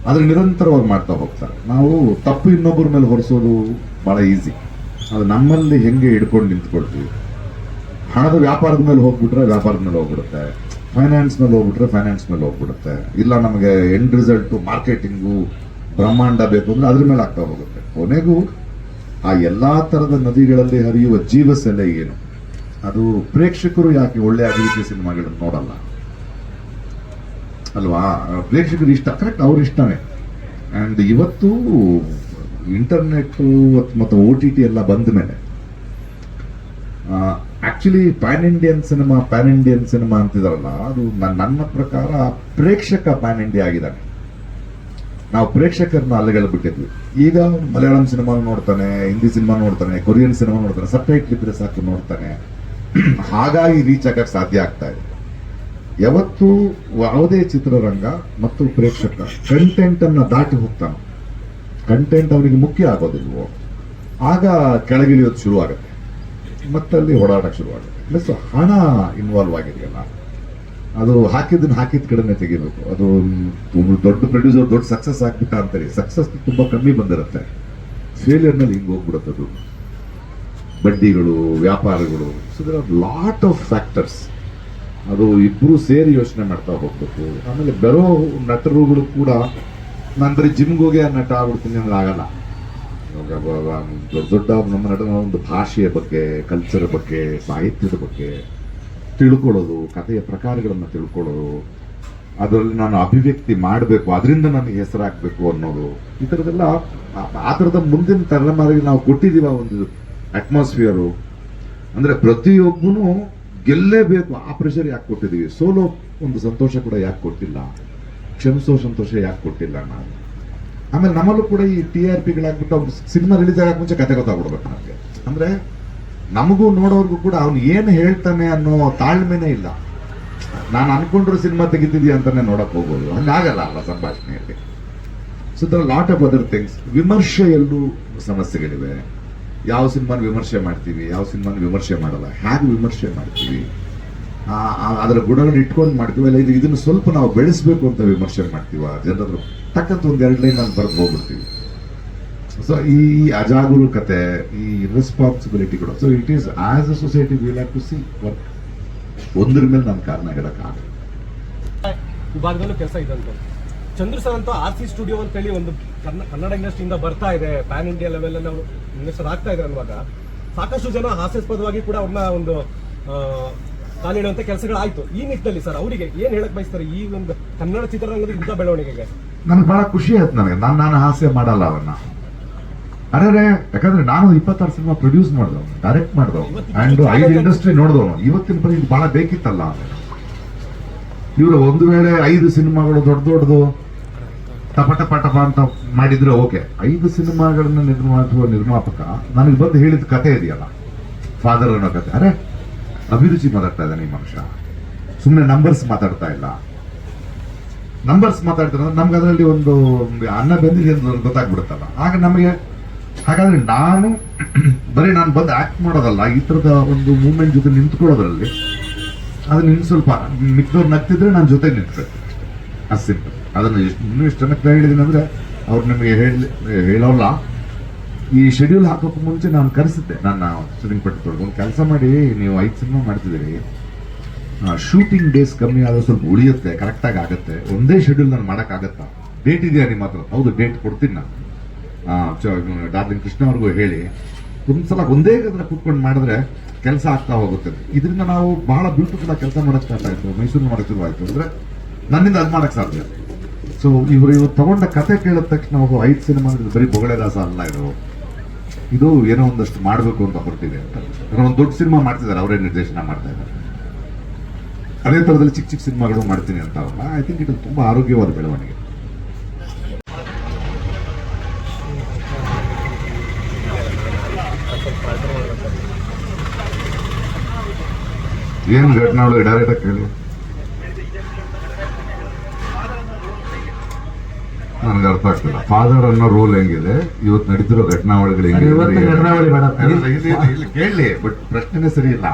ಆದ್ರೆ ನಿರಂತರವಾಗಿ ಮಾಡ್ತಾ ಹೋಗ್ತಾರೆ. ನಾವು ತಪ್ಪು ಇನ್ನೊಬ್ಬರ ಮೇಲೆ ಹೊರಿಸೋದು ಬಹಳ ಈಸಿ. ಅದು ನಮ್ಮಲ್ಲಿ ಹೆಂಗೆ ಹಿಡ್ಕೊಂಡು ನಿಂತ್ಕೊಳ್ತೀವಿ. ಹಣದ ವ್ಯಾಪಾರದ ಮೇಲೆ ಹೋಗ್ಬಿಟ್ರೆ ವ್ಯಾಪಾರದ ಮೇಲೆ ಹೋಗ್ಬಿಡುತ್ತೆ, ಫೈನಾನ್ಸ್ ಮೇಲೆ ಹೋಗ್ಬಿಟ್ರೆ ಫೈನಾನ್ಸ್ ಮೇಲೆ ಹೋಗ್ಬಿಡುತ್ತೆ. ಇಲ್ಲ ನಮಗೆ ಎಂಡ್ ರಿಸಲ್ಟು ಮಾರ್ಕೆಟಿಂಗು ಬ್ರಹ್ಮಾಂಡ ಬೇಕು ಅಂದ್ರೆ ಅದ್ರ ಮೇಲೆ ಆಗ್ತಾ ಹೋಗುತ್ತೆ. ಕೊನೆಗೂ ಆ ಎಲ್ಲಾ ತರದ ನದಿಗಳಲ್ಲಿ ಹರಿಯುವ ಜೀವಸೆಲೆ ಏನು, ಅದು ಪ್ರೇಕ್ಷಕರು ಯಾಕೆ ಒಳ್ಳೆ ಅಭಿವೃದ್ಧಿ ಸಿನಿಮಾಗಳನ್ನು ನೋಡಲ್ಲ ಅಲ್ವಾ? ಪ್ರೇಕ್ಷಕರು ಇಷ್ಟ, ಕರೆಕ್ಟ್, ಅವ್ರ ಇಷ್ಟನೇ. ಅಂಡ್ ಇವತ್ತು ಇಂಟರ್ನೆಟ್ ಮತ್ತು OTT ಎಲ್ಲ ಬಂದ ಮೇಲೆ ಆಕ್ಚುಲಿ ಪ್ಯಾನ್ ಇಂಡಿಯನ್ ಸಿನಿಮಾ ಅಂತಿದಾರಲ್ಲ, ಅದು ನನ್ನ ಪ್ರಕಾರ ಪ್ರೇಕ್ಷಕ ಪ್ಯಾನ್ ಇಂಡಿಯಾ ಆಗಿದ್ದಾನೆ. ನಾವು ಪ್ರೇಕ್ಷಕರನ್ನ ಅಲೆಗಳು ಬಿಟ್ಟಿದ್ವಿ. ಈಗ ಮಲಯಾಳಂ ಸಿನಿಮಾ ನೋಡ್ತಾನೆ, ಹಿಂದಿ ಸಿನಿಮಾ ನೋಡ್ತಾನೆ, ಕೊರಿಯನ್ ಸಿನಿಮಾ ನೋಡ್ತಾನೆ, ಸಬ್ಟೈಟ್ಲ್ ಇದ್ರೆ ಸಾಕು ನೋಡ್ತಾನೆ. ಹಾಗಾಗಿ ರೀಚ್ ಆಗಕ್ಕೆ ಸಾಧ್ಯ ಆಗ್ತಾ ಇದೆ. ಯಾವತ್ತು ಯಾವುದೇ ಚಿತ್ರರಂಗ ಮತ್ತು ಪ್ರೇಕ್ಷಕ ಕಂಟೆಂಟ್ ಅನ್ನ ದಾಟಿ ಹೋಗ್ತಾನೆ, ಕಂಟೆಂಟ್ ಅವನಿಗೆ ಮುಖ್ಯ ಆಗೋದಿಲ್ವೋ, ಆಗ ಕೆಳಗಿಳಿಯೋದು ಶುರು ಆಗುತ್ತೆ, ಮತ್ತಲ್ಲಿ ಓಡಾಡಕ್ಕೆ ಶುರುವಾಗುತ್ತೆ. ಪ್ಲಸ್ ಹಣ ಇನ್ವಾಲ್ವ್ ಆಗಿದೆಯಲ್ಲ, ಅದು ಹಾಕಿದ್ದನ್ನು ಹಾಕಿದ ಕಡೆನೆ ತೆಗಿಬೇಕು. ಅದು ದೊಡ್ಡ ಪ್ರೊಡ್ಯೂಸರ್ ದೊಡ್ಡ ಸಕ್ಸಸ್ ಆಗ್ಬಿಟ್ಟ ಅಂತಾರೆ, ಸಕ್ಸಸ್ ತುಂಬಾ ಕಮ್ಮಿ ಬಂದಿರುತ್ತೆ, ಫೇಲಿಯರ್ನಲ್ಲಿ ಹಿಂಗೆ ಹೋಗ್ಬಿಡುತ್ತೆ. ಅದು ಬಡ್ಡಿಗಳು, ವ್ಯಾಪಾರಗಳು, so there are lot of factors. ಅದು ಇಬ್ರು ಸೇರಿ ಯೋಚನೆ ಮಾಡ್ತಾ ಹೋಗ್ಬೇಕು. ಆಮೇಲೆ ಬರೋ ನಟರುಗಳು ಕೂಡ ನಾನು ಬರೀ ಜಿಮ್ಗೆ ಹೋಗಿ ಆ ನಟ ಆಗ್ಬಿಡ್ತೀನಿ ಅಂದ್ರೆ ಆಗಲ್ಲ. ದೊಡ್ಡ ನಮ್ಮ ನಟನ ಒಂದು ಭಾಷೆಯ ಬಗ್ಗೆ, ಕಲ್ಚರ್ ಬಗ್ಗೆ, ಸಾಹಿತ್ಯದ ಬಗ್ಗೆ ತಿಳ್ಕೊಳ್ಳೋದು, ಕಥೆಯ ಪ್ರಕಾರಗಳನ್ನು ತಿಳ್ಕೊಳ್ಳೋದು, ಅದರಲ್ಲಿ ನಾನು ಅಭಿವ್ಯಕ್ತಿ ಮಾಡಬೇಕು, ಅದರಿಂದ ನನಗೆ ಹೆಸರಾಗಬೇಕು ಅನ್ನೋದು, ಈ ಥರದ್ದೆಲ್ಲ ಆ ಥರದ ಮುಂದಿನ ತಲೆಮಾರಿಗೆ ನಾವು ಕೊಟ್ಟಿದ್ದೀವ ಒಂದು ಅಟ್ಮಾಸ್ಫಿಯರು. ಅಂದರೆ ಪ್ರತಿಯೊಬ್ಬನು ಗೆಲ್ಲೇಬೇಕು, ಆ ಪ್ರೆಷರ್ ಯಾಕೆ ಕೊಟ್ಟಿದ್ದೀವಿ? ಸೋಲೋ ಒಂದು ಸಂತೋಷ ಕೂಡ ಯಾಕೆ ಕೊಟ್ಟಿಲ್ಲ? ಕ್ಷಮಿಸೋ ಸಂತೋಷ ಯಾಕೆ ಕೊಟ್ಟಿಲ್ಲ ನಾವು? ಆಮೇಲೆ ನಮ್ಮಲ್ಲೂ ಕೂಡ ಈ TRPಗಳಾಗ್ಬಿಟ್ಟು ಅವ್ರು ಸಿನಿಮಾ ರಿಲೀಸ್ ಆಗಕ್ಕೆ ಮುಂಚೆ ಕತೆ ಗೊತ್ತಾಗ್ಬಿಡ್ಬೇಕು ನಮಗೆ. ಅಂದ್ರೆ ನಮಗೂ ನೋಡೋರ್ಗೂ ಕೂಡ ಅವ್ನು ಏನು ಹೇಳ್ತಾನೆ ಅನ್ನೋ ತಾಳ್ಮೆನೇ ಇಲ್ಲ. ನಾನು ಅನ್ಕೊಂಡ್ರು ಸಿನಿಮಾ ತೆಗಿತಿದ್ಯಾ ಅಂತಾನೆ ನೋಡಕ್ ಹೋಗೋದು, ಹಂಗಾಗಲ್ಲ ಅಲ್ಲ ಸಂಭಾಷಣೆಯಲ್ಲಿ. So there lot of other things. ವಿಮರ್ಶೆಯಲ್ಲೂ ಸಮಸ್ಯೆಗಳಿವೆ. ಯಾವ ಸಿನಿಮಾನ ವಿಮರ್ಶೆ ಮಾಡ್ತೀವಿ, ಯಾವ ಸಿನಿಮಾನ ವಿಮರ್ಶೆ ಮಾಡಲ್ಲ, ಹೇಗೆ ವಿಮರ್ಶೆ ಮಾಡ್ತೀವಿ, ಅದರ ಗುಣಗಳನ್ನು ಇಟ್ಕೊಂಡು ಮಾಡ್ತೀವಿ, ಇಲ್ಲ ಇದನ್ನು ಸ್ವಲ್ಪ ನಾವು ಬೆಳೆಸಬೇಕು ಅಂತ ವಿಮರ್ಶೆ ಮಾಡ್ತೀವ, ಜನರ ತಕ್ಕಂತ ಒಂದು 2 ಲೈನ್ ನಾನು ಬರೆದು ಹೋಗ್ಬಿಡ್ತೀವಿ. ಸೊ ಈ ಅಜಾಗರೂಕತೆ, ಈ ಇರ್ರೆಸ್ಪಾನ್ಸಿಬಿಲಿಟಿಗಳು, so it is as a society will have to see work. ಒಂದ್ರ ಮೇಲೆ ನನ್ನ ಕಾರಣ ಹೇಳಕ್ಕಾಗಲ್ಲ. ವಿಭಾಗದಲ್ಲೂ ಕೆಲಸ ಇದೆ ಅಂತ ಚಂದ್ರು ಸರ್ ಅಂತ RC ಸ್ಟುಡಿಯೋ ಅಂತೇಳಿ ಒಂದು ಕನ್ನಡ ಇಂಡಸ್ಟ್ರಿಯಿಂದ ಬರ್ತಾ ಇದೆ, ಪ್ಯಾನ್ ಇಂಡಿಯಾ ಲೆವೆಲ್ ಅಲ್ಲಿ ಅವರು ಇನ್ವೆಸ್ಟರ್ ಆಗ್ತಾ ಇದ್ದಾರೆ ಅನ್ನುವಾಗ ಸಾಕಷ್ಟು ಜನ ಹಾಸ್ಯಾಸ್ಪದವಾಗಿ ಕೂಡ ಅವ್ರನ್ನ ಒಂದು ಕಾಲಿಡುವಂತ ಕೆಲಸಗಳಾಯ್ತು. ಈ ನಿಟ್ಟಿನಲ್ಲಿ ಸರ್ ಅವರಿಗೆ ಏನ್ ಹೇಳಕ್ ಬಯಸ್ತಾರೆ ಈ ಒಂದು ಕನ್ನಡ ಚಿತ್ರರಂಗದ ಇಂಥ ಬೆಳವಣಿಗೆಗೆ? ನನಗೆ ಬಹಳ ಖುಷಿ ಆಯ್ತು. ನನಗೆ ನಾನು ಹಾಸ್ಯ ಮಾಡಲ್ಲ ಅವನ್ನ. ಅರೆ ಯಾಕಂದ್ರೆ ನಾನು 26 ಸಿನಿಮಾ ಪ್ರೊಡ್ಯೂಸ್ ಮಾಡಿದವ್, ಡೈರೆಕ್ಟ್ ಮಾಡಿದವ್, ಅಂಡ್ 5 ಇಂಡಸ್ಟ್ರಿ ನೋಡಿದವ್. ಇವತ್ತಿನ ಪರಿ ಬಹಳ ಬೇಕಿತ್ತಲ್ಲ. ಇವರು ಒಂದು ವೇಳೆ 5 ಸಿನಿಮಾಗಳು ದೊಡ್ಡದು ಟಪ ಟಪ ಟಪ ಅಂತ ಮಾಡಿದ್ರೆ ಓಕೆ. 5 ಸಿನಿಮಾಗಳನ್ನ ನಿರ್ಮಾಪಕ ನನಗೆ ಬಂದು ಹೇಳಿದ ಕತೆ ಇದೆಯಲ್ಲ, ಫಾದರ್ ಅನ್ನೋ ಕತೆ, ಅರೆ ಅಭಿರುಚಿ ಮಾತಾಡ್ತಾ ಇದ್ದಾನೆ ಈ ಮನುಷ್ಯ, ಸುಮ್ಮನೆ ನಂಬರ್ಸ್ ಮಾತಾಡ್ತಾ ಇಲ್ಲ. ನಂಬರ್ಸ್ ಮಾತಾಡ್ತಾರೆ ನಮ್ಗೆ ಅದರಲ್ಲಿ ಒಂದು ಅನ್ನ ಬೆಂದಿದೆ ಅಂತ ಗೊತ್ತಾಗ್ಬಿಡುತ್ತಲ್ಲ. ಆಗ ನಮಗೆ ಹಾಗಾದ್ರೆ ನಾನು ಬರೀ ನಾನು ಬಂದು ಆಕ್ಟ್ ಮಾಡೋದಲ್ಲ, ಈ ಥರದ ಒಂದು ಮೂವ್ಮೆಂಟ್ ಜೊತೆ ನಿಂತ್ಕೊಳ್ಳೋದ್ರಲ್ಲಿ ಅದನ್ನ ಇನ್ನು ಸ್ವಲ್ಪ ಮಿಕ್ಕದವ್ರು ನಗ್ತಿದ್ರೆ ನಾನು ಜೊತೆ ನಿಂತ್ಬೇಕು, ಅದು ಸಿಂಪಲ್. ಅದನ್ನು ಇನ್ನೂ ಎಷ್ಟು ಜನಕ್ಕೆ ಹೇಳಿದ್ದೀನಿ ಅಂದರೆ ಅವ್ರು ನಿಮಗೆ ಹೇಳೋಲ್ಲ. ಈ ಶೆಡ್ಯೂಲ್ ಹಾಕೋಕೆ ಮುಂಚೆ ನಾನು ಕರೆಸಿದ್ದೆ ನನ್ನ ಶ್ರೀರಂಗ ಪಟ್ಟದೊಳಗೆ, ಒಂದು ಕೆಲಸ ಮಾಡಿ, ನೀವು 5 ಸಿನಿಮಾ ಮಾಡ್ತಿದ್ದೀರಿ, ಶೂಟಿಂಗ್ ಡೇಸ್ ಕಮ್ಮಿ ಆದರೂ ಸ್ವಲ್ಪ ಉಳಿಯುತ್ತೆ, ಕರೆಕ್ಟಾಗಿ ಆಗುತ್ತೆ, ಒಂದೇ ಶೆಡ್ಯೂಲ್ ನಾನು ಮಾಡೋಕ್ಕಾಗತ್ತಾ, ಡೇಟ್ ಇದೆಯಾ ನಿಮ್ಮ ಹತ್ರ? ಹೌದು ಡೇಟ್ ಕೊಡ್ತೀನಿ ನಾನು. ಡಾರ್ಲಿಂಗ್ ಕೃಷ್ಣ ಅವ್ರಿಗೂ ಹೇಳಿ ಒಂದ್ಸಲ ಒಂದೇ ಕಡೆ ಕೂತ್ಕೊಂಡು ಮಾಡಿದ್ರೆ ಕೆಲಸ ಆಗ್ತಾ ಹೋಗುತ್ತೆ. ಇದರಿಂದ ನಾವು ಬಹಳ ಬ್ಯೂಟಿಫುಲ್ ಆಗಿ ಕೆಲಸ ಮಾಡೋಕ್ಕೆ ಸ್ಟಾರ್ಟ್ ಆಯಿತು, ಮೈಸೂರು ಮಾಡೋಕ್ಕೆ ಶುರು ಆಯಿತು ಅಂದರೆ ನನ್ನಿಂದ ಅದು ಮಾಡೋಕ್ಕೆ ಸಾಧ್ಯ. ಸೊ ಇವರು ತಗೊಂಡ ಕತೆ ಕೇಳಿದ ತಕ್ಷಣ ಒಬ್ಬ 5 ಸಿನಿಮಾ ಬರೀ ಬೊಗಳೆದಾಸ ಅಲ್ಲ, ಇದು ಏನೋ ಒಂದಷ್ಟು ಮಾಡಬೇಕು ಅಂತ ಹೊರಟಿದೆ ಅಂತ. ಒಂದು ದೊಡ್ಡ ಸಿನಿಮಾ ಮಾಡ್ತಿದ್ದಾರೆ, ಅವರೇ ನಿರ್ದೇಶನ ಮಾಡ್ತಾ ಇದ್ದಾರೆ. ಅದೇ ಥರದಲ್ಲಿ ಚಿಕ್ಕ ಚಿಕ್ಕ ಸಿನಿಮಾಗಳು ಮಾಡ್ತೀನಿ ಅಂತ ಅವಲ್ಲ. ಐ ಥಿಂಕ್ ಇದು ತುಂಬ ಆರೋಗ್ಯವಾದ ಬೆಳವಣಿಗೆ. ಏನು ಘಟನಾವಳಿ ಡೈರೆಕ್ಟ್ ಆಗಿ ಕೇಳಿ, ನನಗೆ ಅರ್ಥ ಆಗ್ತಿಲ್ಲ. ಫಾದರ್ ಅನ್ನೋ ರೋಲ್ ಹೆಂಗಿದೆ, ಇವತ್ತು ನಡೀತಿರೋ ಘಟನಾವಳಿಗಳು ಇವತ್ತು ಘಟನಾವಳಿ ಬೇಡ. ಹೆಂಗಿದೆ ಕೇಳಲಿ, ಬಟ್ ಪ್ರಶ್ನೆನೇ ಸರಿ ಇಲ್ಲ.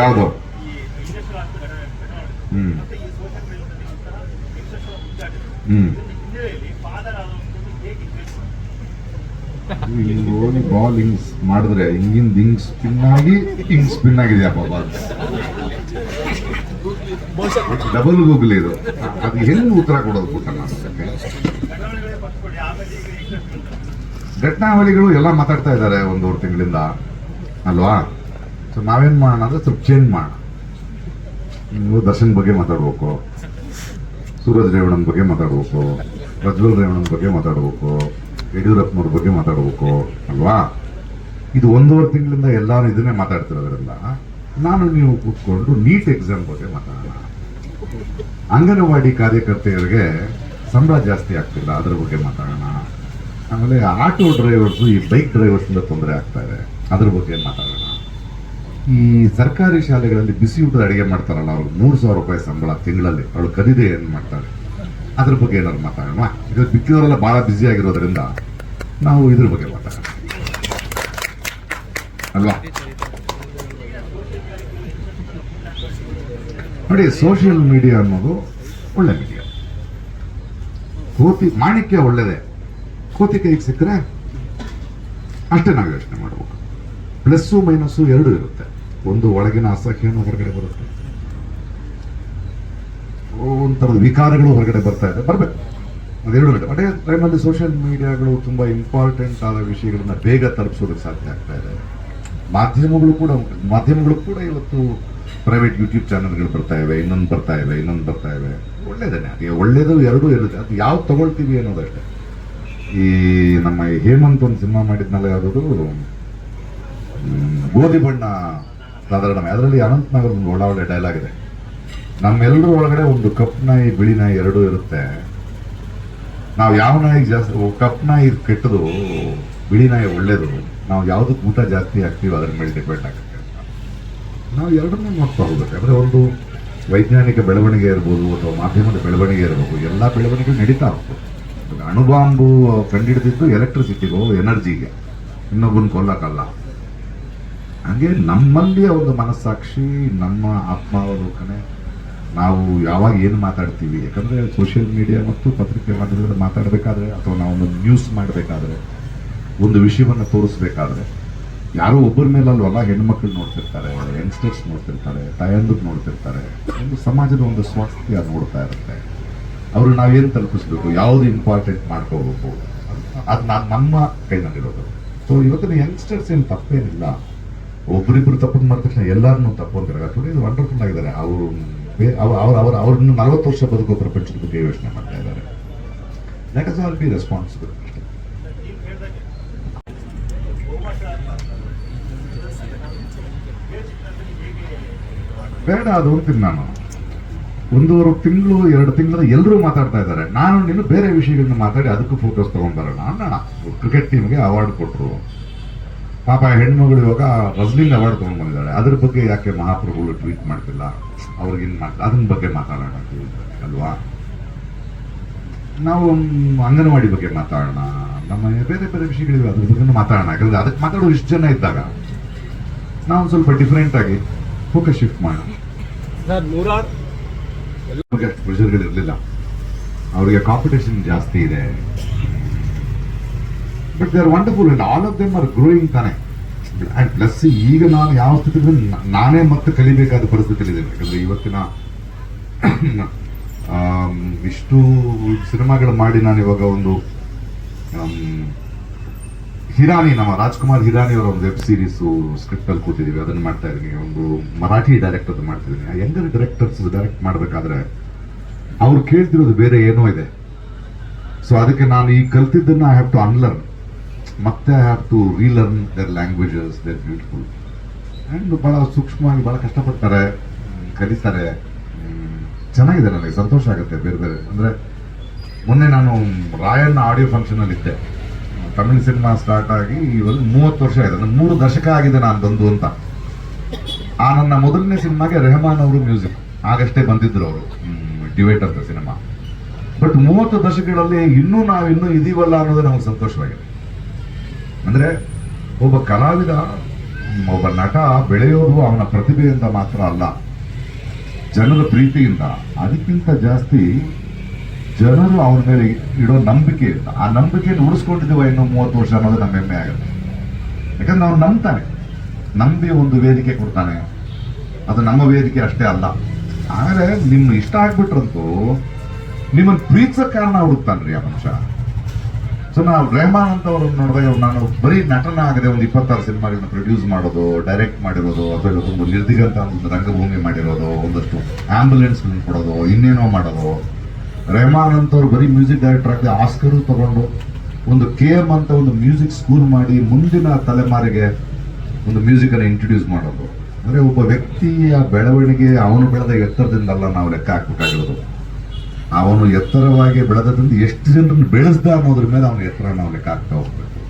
ಯಾವುದು? ಓನ್ಲಿ ಬಾಲ್ ಹಿಂಗ್ ಮಾಡಿದ್ರೆ ಹಿಂಗಿಂದ ಹಿಂಗ್ ಸ್ಪಿನ್ ಆಗಿ ಹಿಂಗ್ ಸ್ಪಿನ್ ಆಗಿದೆಯಪ್ಪ ಬಾಲ್. ಡಬಲ್ ಗೂಗಲ್ ಇದು, ಅದು ಹೆಂಗ್ ಉತ್ತರ ಕೊಡೋದು ಗೊತ್ತಲ್ಲ. ಘಟನಾವಳಿಗಳು ಎಲ್ಲ ಮಾತಾಡ್ತಾ ಇದ್ದಾರೆ 1.5 ತಿಂಗಳಿಂದ ಅಲ್ವಾ. ಸೊ ನಾವೇನ್ ಮಾಡೋಣ ಅಂದ್ರೆ ಸ್ವಲ್ಪ ಚೇಂಜ್ ಮಾಡೋಣ. ನೀವು ದರ್ಶನ್ ಬಗ್ಗೆ ಮಾತಾಡ್ಬೇಕು, ಸೂರಜ್ ರೇವಣ್ಣನ ಬಗ್ಗೆ ಮಾತಾಡ್ಬೇಕು, ಪ್ರಜ್ವಲ್ ರೇವಣ್ಣನ ಬಗ್ಗೆ ಮಾತಾಡ್ಬೇಕು, ಯಡಿಯೂರಪ್ಪನವ್ರ ಬಗ್ಗೆ ಮಾತಾಡ್ಬೇಕು ಅಲ್ವಾ. ಇದು 1.5 ತಿಂಗಳಿಂದ ಎಲ್ಲಾರು ಇದನ್ನೇ ಮಾತಾಡ್ತಿರೋದ್ರಿಂದ ನಾನು ನೀವು ಕೂತ್ಕೊಂಡು ನೀಟ್ ಎಕ್ಸಾಮ್ ಬಗ್ಗೆ ಮಾತಾಡೋಣ. ಅಂಗನವಾಡಿ ಕಾರ್ಯಕರ್ತೆಯರಿಗೆ ಸಂಬಳ ಜಾಸ್ತಿ ಆಗ್ತಿಲ್ಲ, ಅದ್ರ ಬಗ್ಗೆ ಮಾತಾಡೋಣ. ಆಮೇಲೆ ಆಟೋ ಡ್ರೈವರ್ಸು, ಈ ಬೈಕ್ ಡ್ರೈವರ್ಸಿಂದ ತೊಂದರೆ ಆಗ್ತಾ ಇದೆ, ಅದ್ರ ಬಗ್ಗೆ ಮಾತಾಡೋಣ. ಈ ಸರ್ಕಾರಿ ಶಾಲೆಗಳಲ್ಲಿ ಬಿಸಿ ಊಟದ ಅಡಿಗೆ ಮಾಡ್ತಾರಲ್ಲ, ಅವ್ರಿಗೆ 3,000 ರೂಪಾಯಿ ಸಂಬಳ ತಿಂಗಳಲ್ಲಿ, ಅವಳು ಕದಿದೆ ಏನು ಮಾಡ್ತಾರೆ, ಅದ್ರ ಬಗ್ಗೆ ಏನಾದ್ರು ಮಾತಾಡೋಣ. ಈಗ ಬಿಕ್ಕಿದವರೆಲ್ಲ ಬಹಳ ಬ್ಯುಸಿ ಆಗಿರೋದ್ರಿಂದ ನಾವು ಇದ್ರ ಬಗ್ಗೆ ಮಾತಾಡೋಣ ಅಲ್ವಾ. ನೋಡಿ, ಸೋಷಿಯಲ್ ಮೀಡಿಯಾ ಅನ್ನೋದು ಒಳ್ಳೆ ಮೀಡಿಯಾ. ಮಾಣಿಕ್ಯ ಒಳ್ಳೆದೇ, ಕೋತಿ ಕೈಗೆ ಸಿಕ್ಕರೆ ಅಷ್ಟೇ ನಾವು ಯೋಚನೆ ಮಾಡಬೇಕು. ಪ್ಲಸ್ಸು ಮೈನಸ್ಸು ಎರಡೂ ಇರುತ್ತೆ. ಒಂದು ಒಳಗಿನ ಅಸಹ್ಯನೂ ಹೊರಗಡೆ ಬರುತ್ತೆ, ಒಂಥರದ ವಿಕಾರಗಳು ಹೊರಗಡೆ ಬರ್ತಾ ಇದೆ, ಬರಬೇಕು, ಅದೆರಡು ಇರುತ್ತೆ. ಅದೇ ಟೈಮಲ್ಲಿ ಸೋಷಿಯಲ್ ಮೀಡಿಯಾಗಳು ತುಂಬ ಇಂಪಾರ್ಟೆಂಟ್ ಆದ ವಿಷಯಗಳನ್ನ ಬೇಗ ತಲುಪಿಸೋದಕ್ಕೆ ಸಾಧ್ಯ ಆಗ್ತಾ ಇದೆ. ಮಾಧ್ಯಮಗಳು ಕೂಡ ಇವತ್ತು ಪ್ರೈವೇಟ್ ಯೂಟ್ಯೂಬ್ ಚಾನಲ್ಗಳು ಬರ್ತಾ ಇವೆ, ಇನ್ನೊಂದು ಬರ್ತಾ ಇವೆ. ಒಳ್ಳೇದೇನೆ, ಅದೇ ಒಳ್ಳೇದು ಎರಡೂ ಇರುತ್ತೆ. ಅದು ಯಾವ್ದು ತಗೊಳ್ತೀವಿ ಅನ್ನೋದಷ್ಟೇ. ಈ ನಮ್ಮ ಹೇಮಂತ್ ಒಂದು ಸಿನಿಮಾ ಮಾಡಿದ್ನಲ್ಲ, ಯಾವುದು ಗೋಧಿ ಬಣ್ಣ ಸಾಧಾರಣ, ಅದರಲ್ಲಿ ಅನಂತ್ ನಾಗರ್ ಒಂದು ಒಳ್ಳೆ ಡೈಲಾಗ್ ಇದೆ. ನಮ್ಮೆಲ್ಲರೂ ಒಳಗಡೆ ಒಂದು ಕಪ್ ನಾಯಿ ಬಿಳಿ ನಾಯಿ ಎರಡೂ ಇರುತ್ತೆ. ನಾವು ಯಾವ ನಾಯಿ ಜಾಸ್ತಿ, ಕಪ್ ನಾಯಿ ಕೆಟ್ಟದು, ಬಿಳಿ ನಾಯಿ ಒಳ್ಳೇದು, ನಾವು ಯಾವುದಕ್ಕೆ ಊಟ ಜಾಸ್ತಿ ಹಾಕ್ತೀವಿ ಅದ್ರ ಮೇಲೆ ಡಿಪೆಂಡ್ ಆಗುತ್ತೆ. ನಾವು ಎರಡನ್ನೂ ನೋಡ್ತಾ ಹೋಗ್ಬೇಕು. ಅಂದರೆ ಒಂದು ವೈಜ್ಞಾನಿಕ ಬೆಳವಣಿಗೆ ಇರ್ಬೋದು ಅಥವಾ ಮಾಧ್ಯಮದ ಬೆಳವಣಿಗೆ ಇರಬೇಕು, ಎಲ್ಲ ಬೆಳವಣಿಗೆ ನಡೀತಾ ಹೋಗ್ಬೋದು. ಅಣುಬಾಂಬು ಕಂಡಿಡಿದಿದ್ದು ಎಲೆಕ್ಟ್ರಿಸಿಟಿಗೋ ಎನರ್ಜಿಗೆ, ಇನ್ನೊಬ್ಬನ ಕೊಲ್ಲಕ್ಕಲ್ಲ. ಹಾಗೆ ನಮ್ಮಲ್ಲಿಯ ಒಂದು ಮನಸ್ಸಾಕ್ಷಿ, ನಮ್ಮ ಆತ್ಮಾವಲೋಕನೆ, ನಾವು ಯಾವಾಗ ಏನು ಮಾತಾಡ್ತೀವಿ. ಯಾಕಂದರೆ ಸೋಷಿಯಲ್ ಮೀಡಿಯಾ ಮತ್ತು ಪತ್ರಿಕೆ ಮಾಧ್ಯಮದಲ್ಲಿ ಮಾತಾಡಬೇಕಾದ್ರೆ ಅಥವಾ ನಾವು ಒಂದು ನ್ಯೂಸ್ ಮಾಡಬೇಕಾದ್ರೆ, ಒಂದು ವಿಷಯವನ್ನು ತೋರಿಸ್ಬೇಕಾದ್ರೆ ಯಾರೋ ಒಬ್ಬರ ಮೇಲೆ ಅಲ್ವಲ್ಲ, ಹೆಣ್ಮಕ್ಳು ನೋಡ್ತಿರ್ತಾರೆ, ಯಂಗ್ಸ್ಟರ್ಸ್ ನೋಡ್ತಿರ್ತಾರೆ, ತಾಯಂದಿರು ನೋಡ್ತಿರ್ತಾರೆ. ಒಂದು ಸಮಾಜದ ಒಂದು ಸ್ವಾಸ್ಥ್ಯ ನೋಡ್ತಾ ಇರುತ್ತೆ. ಅವರು ನಾವೇನು ತಲುಪಿಸ್ಬೇಕು, ಯಾವುದು ಇಂಪಾರ್ಟೆಂಟ್ ಮಾಡ್ಕೋಬೇಕು, ಅದು ನಮ್ಮ ಕೈನಲ್ಲಿರೋದು. ಸೊ ಇವತ್ತಿನ ಯಂಗ್ಸ್ಟರ್ಸ್ ಏನು ತಪ್ಪೇನಿಲ್ಲ. ಒಬ್ಬರಿಬ್ಬರು ತಪ್ಪನ್ನು ಮಾಡಿದ ತಕ್ಷಣ ಎಲ್ಲರನ್ನೂ ತಪ್ಪು ಅಂತಾರೆ. ಇದು ವಂಡರ್ಫುಲ್ ಆಗಿದ್ದಾರೆ. ಅವ್ರನ್ನ 40 ವರ್ಷ ಬದುಕೋ ಪ್ರಪಂಚದ ಬಗ್ಗೆ ಯೋಚನೆ ಮಾಡ್ತಾ ಇದ್ದಾರೆ. Let us all B responsible. ಬೇಡ ಅದು ಅಂತೀನಿ ನಾನು. ಒಂದೂವರೆ ತಿಂಗಳು 2 ತಿಂಗಳ ಎಲ್ಲರೂ ಮಾತಾಡ್ತಾ ಇದ್ದಾರೆ. ನಾನು ನೀನು ಬೇರೆ ವಿಷಯಗಳನ್ನ ಮಾತಾಡಿ ಅದಕ್ಕೂ ಫೋಟೋಸ್ ತಗೊಂಡ್ಬರೋಣ ಅನ್ನೋಣ. ಕ್ರಿಕೆಟ್ ಟೀಮ್ಗೆ ಅವಾರ್ಡ್ ಕೊಟ್ಟರು. ಪಾಪ ಹೆಣ್ಮಗಳು ಇವಾಗ ರಸ್ಲಿಂಗ್ ಅವಾರ್ಡ್ ತಗೊಂಡ್ ಬಂದಿದ್ದಾಳೆ. ಅದ್ರ ಬಗ್ಗೆ ಯಾಕೆ ಮಹಾಪ್ರಭುಗಳು ಟ್ವೀಟ್ ಮಾಡ್ತಿಲ್ಲ, ಅವ್ರಿಗೇನು ಅದನ್ನ ಬಗ್ಗೆ ಮಾತಾಡೋಣ ಅಲ್ವಾ? ನಾವು ಅಂಗನವಾಡಿ ಬಗ್ಗೆ ಮಾತಾಡೋಣ, ನಮ್ಮ ಬೇರೆ ಬೇರೆ ವಿಷಯಗಳಿವೆ, ಅದ್ರ ಬಗ್ಗೆ ಮಾತಾಡೋಣ. ಯಾಕಂದ್ರೆ ಅದಕ್ಕೆ ಮಾತಾಡೋ ಇಷ್ಟು ಜನ ಇದ್ದಾಗ ನಾವು ಸ್ವಲ್ಪ ಡಿಫ್ರೆಂಟ್ ಆಗಿ ಫೋಕಸ್ ಶಿಫ್ಟ್ ಮಾಡೋಣ. ಸರ್ ನೂರಾರು ಅಷ್ಟು ಪ್ರೆಷರ್ಗಳಿರಲಿಲ್ಲ, ಅವರಿಗೆ ಕಾಂಪಿಟೇಷನ್ ಜಾಸ್ತಿ ಇದೆ. But they are wonderful and all of them are growing ತಾನೆ. ಅಂಡ್ ಪ್ಲಸ್ ಈಗ ನಾನು ಯಾವ ಸ್ಥಿತಿಯಲ್ಲಿ ನಾನೇ ಮತ್ತೆ ಕಲಿಬೇಕಾದ ಪರಿಸ್ಥಿತಿಯಲ್ಲಿದ್ದೇನೆ. ಯಾಕಂದ್ರೆ ಇವತ್ತಿನ ಇಷ್ಟು ಸಿನಿಮಾಗಳು ಮಾಡಿ ನಾನು ಇವಾಗ ಒಂದು ಹಿರಾನಿ, ನಮ್ಮ ರಾಜ್ಕುಮಾರ್ ಹಿರಾನಿ ಅವರ ಒಂದು ವೆಬ್ ಸೀರೀಸು ಸ್ಕ್ರಿಪ್ಟ್ ಅಲ್ಲಿ ಕೂತಿದ್ದೀವಿ, ಅದನ್ನು ಮಾಡ್ತಾ ಇದ್ದೀನಿ. ಒಂದು ಮರಾಠಿ ಡೈರೆಕ್ಟರ್ ಮಾಡ್ತಿದ್ದೀನಿ. ಆ ಯಂಗರ್ ಡೈರೆಕ್ಟರ್ಸ್ ಡೈರೆಕ್ಟ್ ಮಾಡಬೇಕಾದ್ರೆ ಅವ್ರು ಕೇಳ್ತಿರೋದು ಬೇರೆ ಏನೋ ಇದೆ. ಸೊ ಅದಕ್ಕೆ ನಾನು ಈ ಕಲ್ತಿದ್ದನ್ನು ಐ ಹ್ಯಾವ್ ಟು ಅನ್ಲರ್ನ್, ಮತ್ತೆ I have to relearn their languages, they're beautiful. And ಭಾಳ ಸೂಕ್ಷ್ಮವಾಗಿ ಭಾಳ ಕಷ್ಟಪಡ್ತಾರೆ, ಕಲಿತಾರೆ. ಚೆನ್ನಾಗಿದೆ, ನನಗೆ ಸಂತೋಷ ಆಗುತ್ತೆ. ಬೇರೆ ಬೇರೆ ಅಂದರೆ ಮೊನ್ನೆ ನಾನು ರಾಯಣ್ಣ ಆಡಿಯೋ ಫಂಕ್ಷನಲ್ಲಿ ಇದ್ದೆ. ತಮಿಳ್ ಸಿನಿಮಾ ಸ್ಟಾರ್ಟ್ ಆಗಿ ಇವಾಗ 30 ವರ್ಷ ಆಗಿದೆ. ನನ್ನ 3 ದಶಕ ಆಗಿದೆ ನಾನು ಬಂದು ಅಂತ. ಆ ನನ್ನ ಮೊದಲನೇ ಸಿನಿಮಾಗೆ ರೆಹಮಾನ್ ಅವರು ಮ್ಯೂಸಿಕ್ ಆಗಷ್ಟೇ ಬಂದಿದ್ರು ಅವರು, ಡಿವೈಟ್ ಅಂತ ಸಿನಿಮಾ. ಬಟ್ 30 ದಶಕಗಳಲ್ಲಿ ನಾವಿನ್ನೂ ಇದೀವಲ್ಲ ಅನ್ನೋದು ನಮಗೆ ಸಂತೋಷವಾಗಿದೆ. ಅಂದ್ರೆ ಒಬ್ಬ ಕಲಾವಿದ, ಒಬ್ಬ ನಟ ಬೆಳೆಯೋದು ಅವನ ಪ್ರತಿಭೆಯಿಂದ ಮಾತ್ರ ಅಲ್ಲ, ಜನರ ಪ್ರೀತಿಯಿಂದ. ಅದಕ್ಕಿಂತ ಜಾಸ್ತಿ ಜನರು ಅವನ ಮೇಲೆ ಇಡೋ ನಂಬಿಕೆಯಿಂದ. ಆ ನಂಬಿಕೆಯನ್ನು ಉಳಿಸ್ಕೊಂಡಿದ್ದೀವ ಇನ್ನೂ 30 ವರ್ಷ ಅನ್ನೋದು ನಮ್ಮ ಹೆಮ್ಮೆ ಆಗುತ್ತೆ. ಯಾಕಂದ್ರೆ ಅವನು ನಂಬ್ತಾನೆ, ನಂಬಿ ಒಂದು ವೇದಿಕೆ ಕೊಡ್ತಾನೆ. ಅದು ನಮ್ಮ ವೇದಿಕೆ ಅಷ್ಟೇ ಅಲ್ಲ. ಆಮೇಲೆ ನಿಮ್ಮ ಇಷ್ಟ ಆಗ್ಬಿಟ್ರಂತೂ ನಿಮ್ಮನ್ನು ಪ್ರೀತಿಸೋ ಕಾರಣ ಹುಡುಕ್ತಾನ್ರಿ ಆ ಮನುಷ್ಯ. ಸೊ ನಾವು ರೆಹಮಾನ್ ಅಂತವ್ರನ್ನ ನೋಡಿದಾಗ ನಾನು ಬರೀ ನಟನ ಆಗದೆ ಒಂದು 26 ಸಿನಿಮಾಗಳನ್ನ ಪ್ರೊಡ್ಯೂಸ್ ಮಾಡೋದು, ಡೈರೆಕ್ಟ್ ಮಾಡಿರೋದು, ಅಥವಾ ಒಂದು ನಿರ್ದಿಗಂತ ಒಂದು ರಂಗಭೂಮಿ ಮಾಡಿರೋದು, ಒಂದಷ್ಟು ಆಂಬುಲೆನ್ಸ್ಗಳನ್ನ ಕೊಡೋದು, ಇನ್ನೇನೋ ಮಾಡೋದು. ರೆಹಮಾನ್ ಅಂತವ್ರು ಬರೀ ಮ್ಯೂಸಿಕ್ ಡೈರೆಕ್ಟರ್ ಆಗದೆ ಆಸ್ಕರು ತಗೊಂಡು ಒಂದು KM ಅಂತ ಒಂದು ಮ್ಯೂಸಿಕ್ ಸ್ಕೂಲ್ ಮಾಡಿ ಮುಂದಿನ ತಲೆಮಾರಿಗೆ ಒಂದು ಮ್ಯೂಸಿಕನ್ನು ಇಂಟ್ರೊಡ್ಯೂಸ್ ಮಾಡೋದು. ಅಂದರೆ ಒಬ್ಬ ವ್ಯಕ್ತಿಯ ಬೆಳವಣಿಗೆ ಅವನು ಬೆಳೆದ ಎತ್ತರದಿಂದಲ್ಲ ನಾವು ಲೆಕ್ಕ ಹಾಕ್ಬೇಕಾಗಿರೋದು, ಅವನು ಎತ್ತರವಾಗಿ ಬೆಳೆದದಿಂದ ಎಷ್ಟು ಜನರನ್ನು ಬೆಳೆಸ್ದ ಅನ್ನೋದ್ರ ಮೇಲೆ ಅವನ ಎತ್ತರ ನಾವು ಲೆಕ್ಕ ಹಾಕ್ತಾ ಹೋಗ್ಬೇಕು.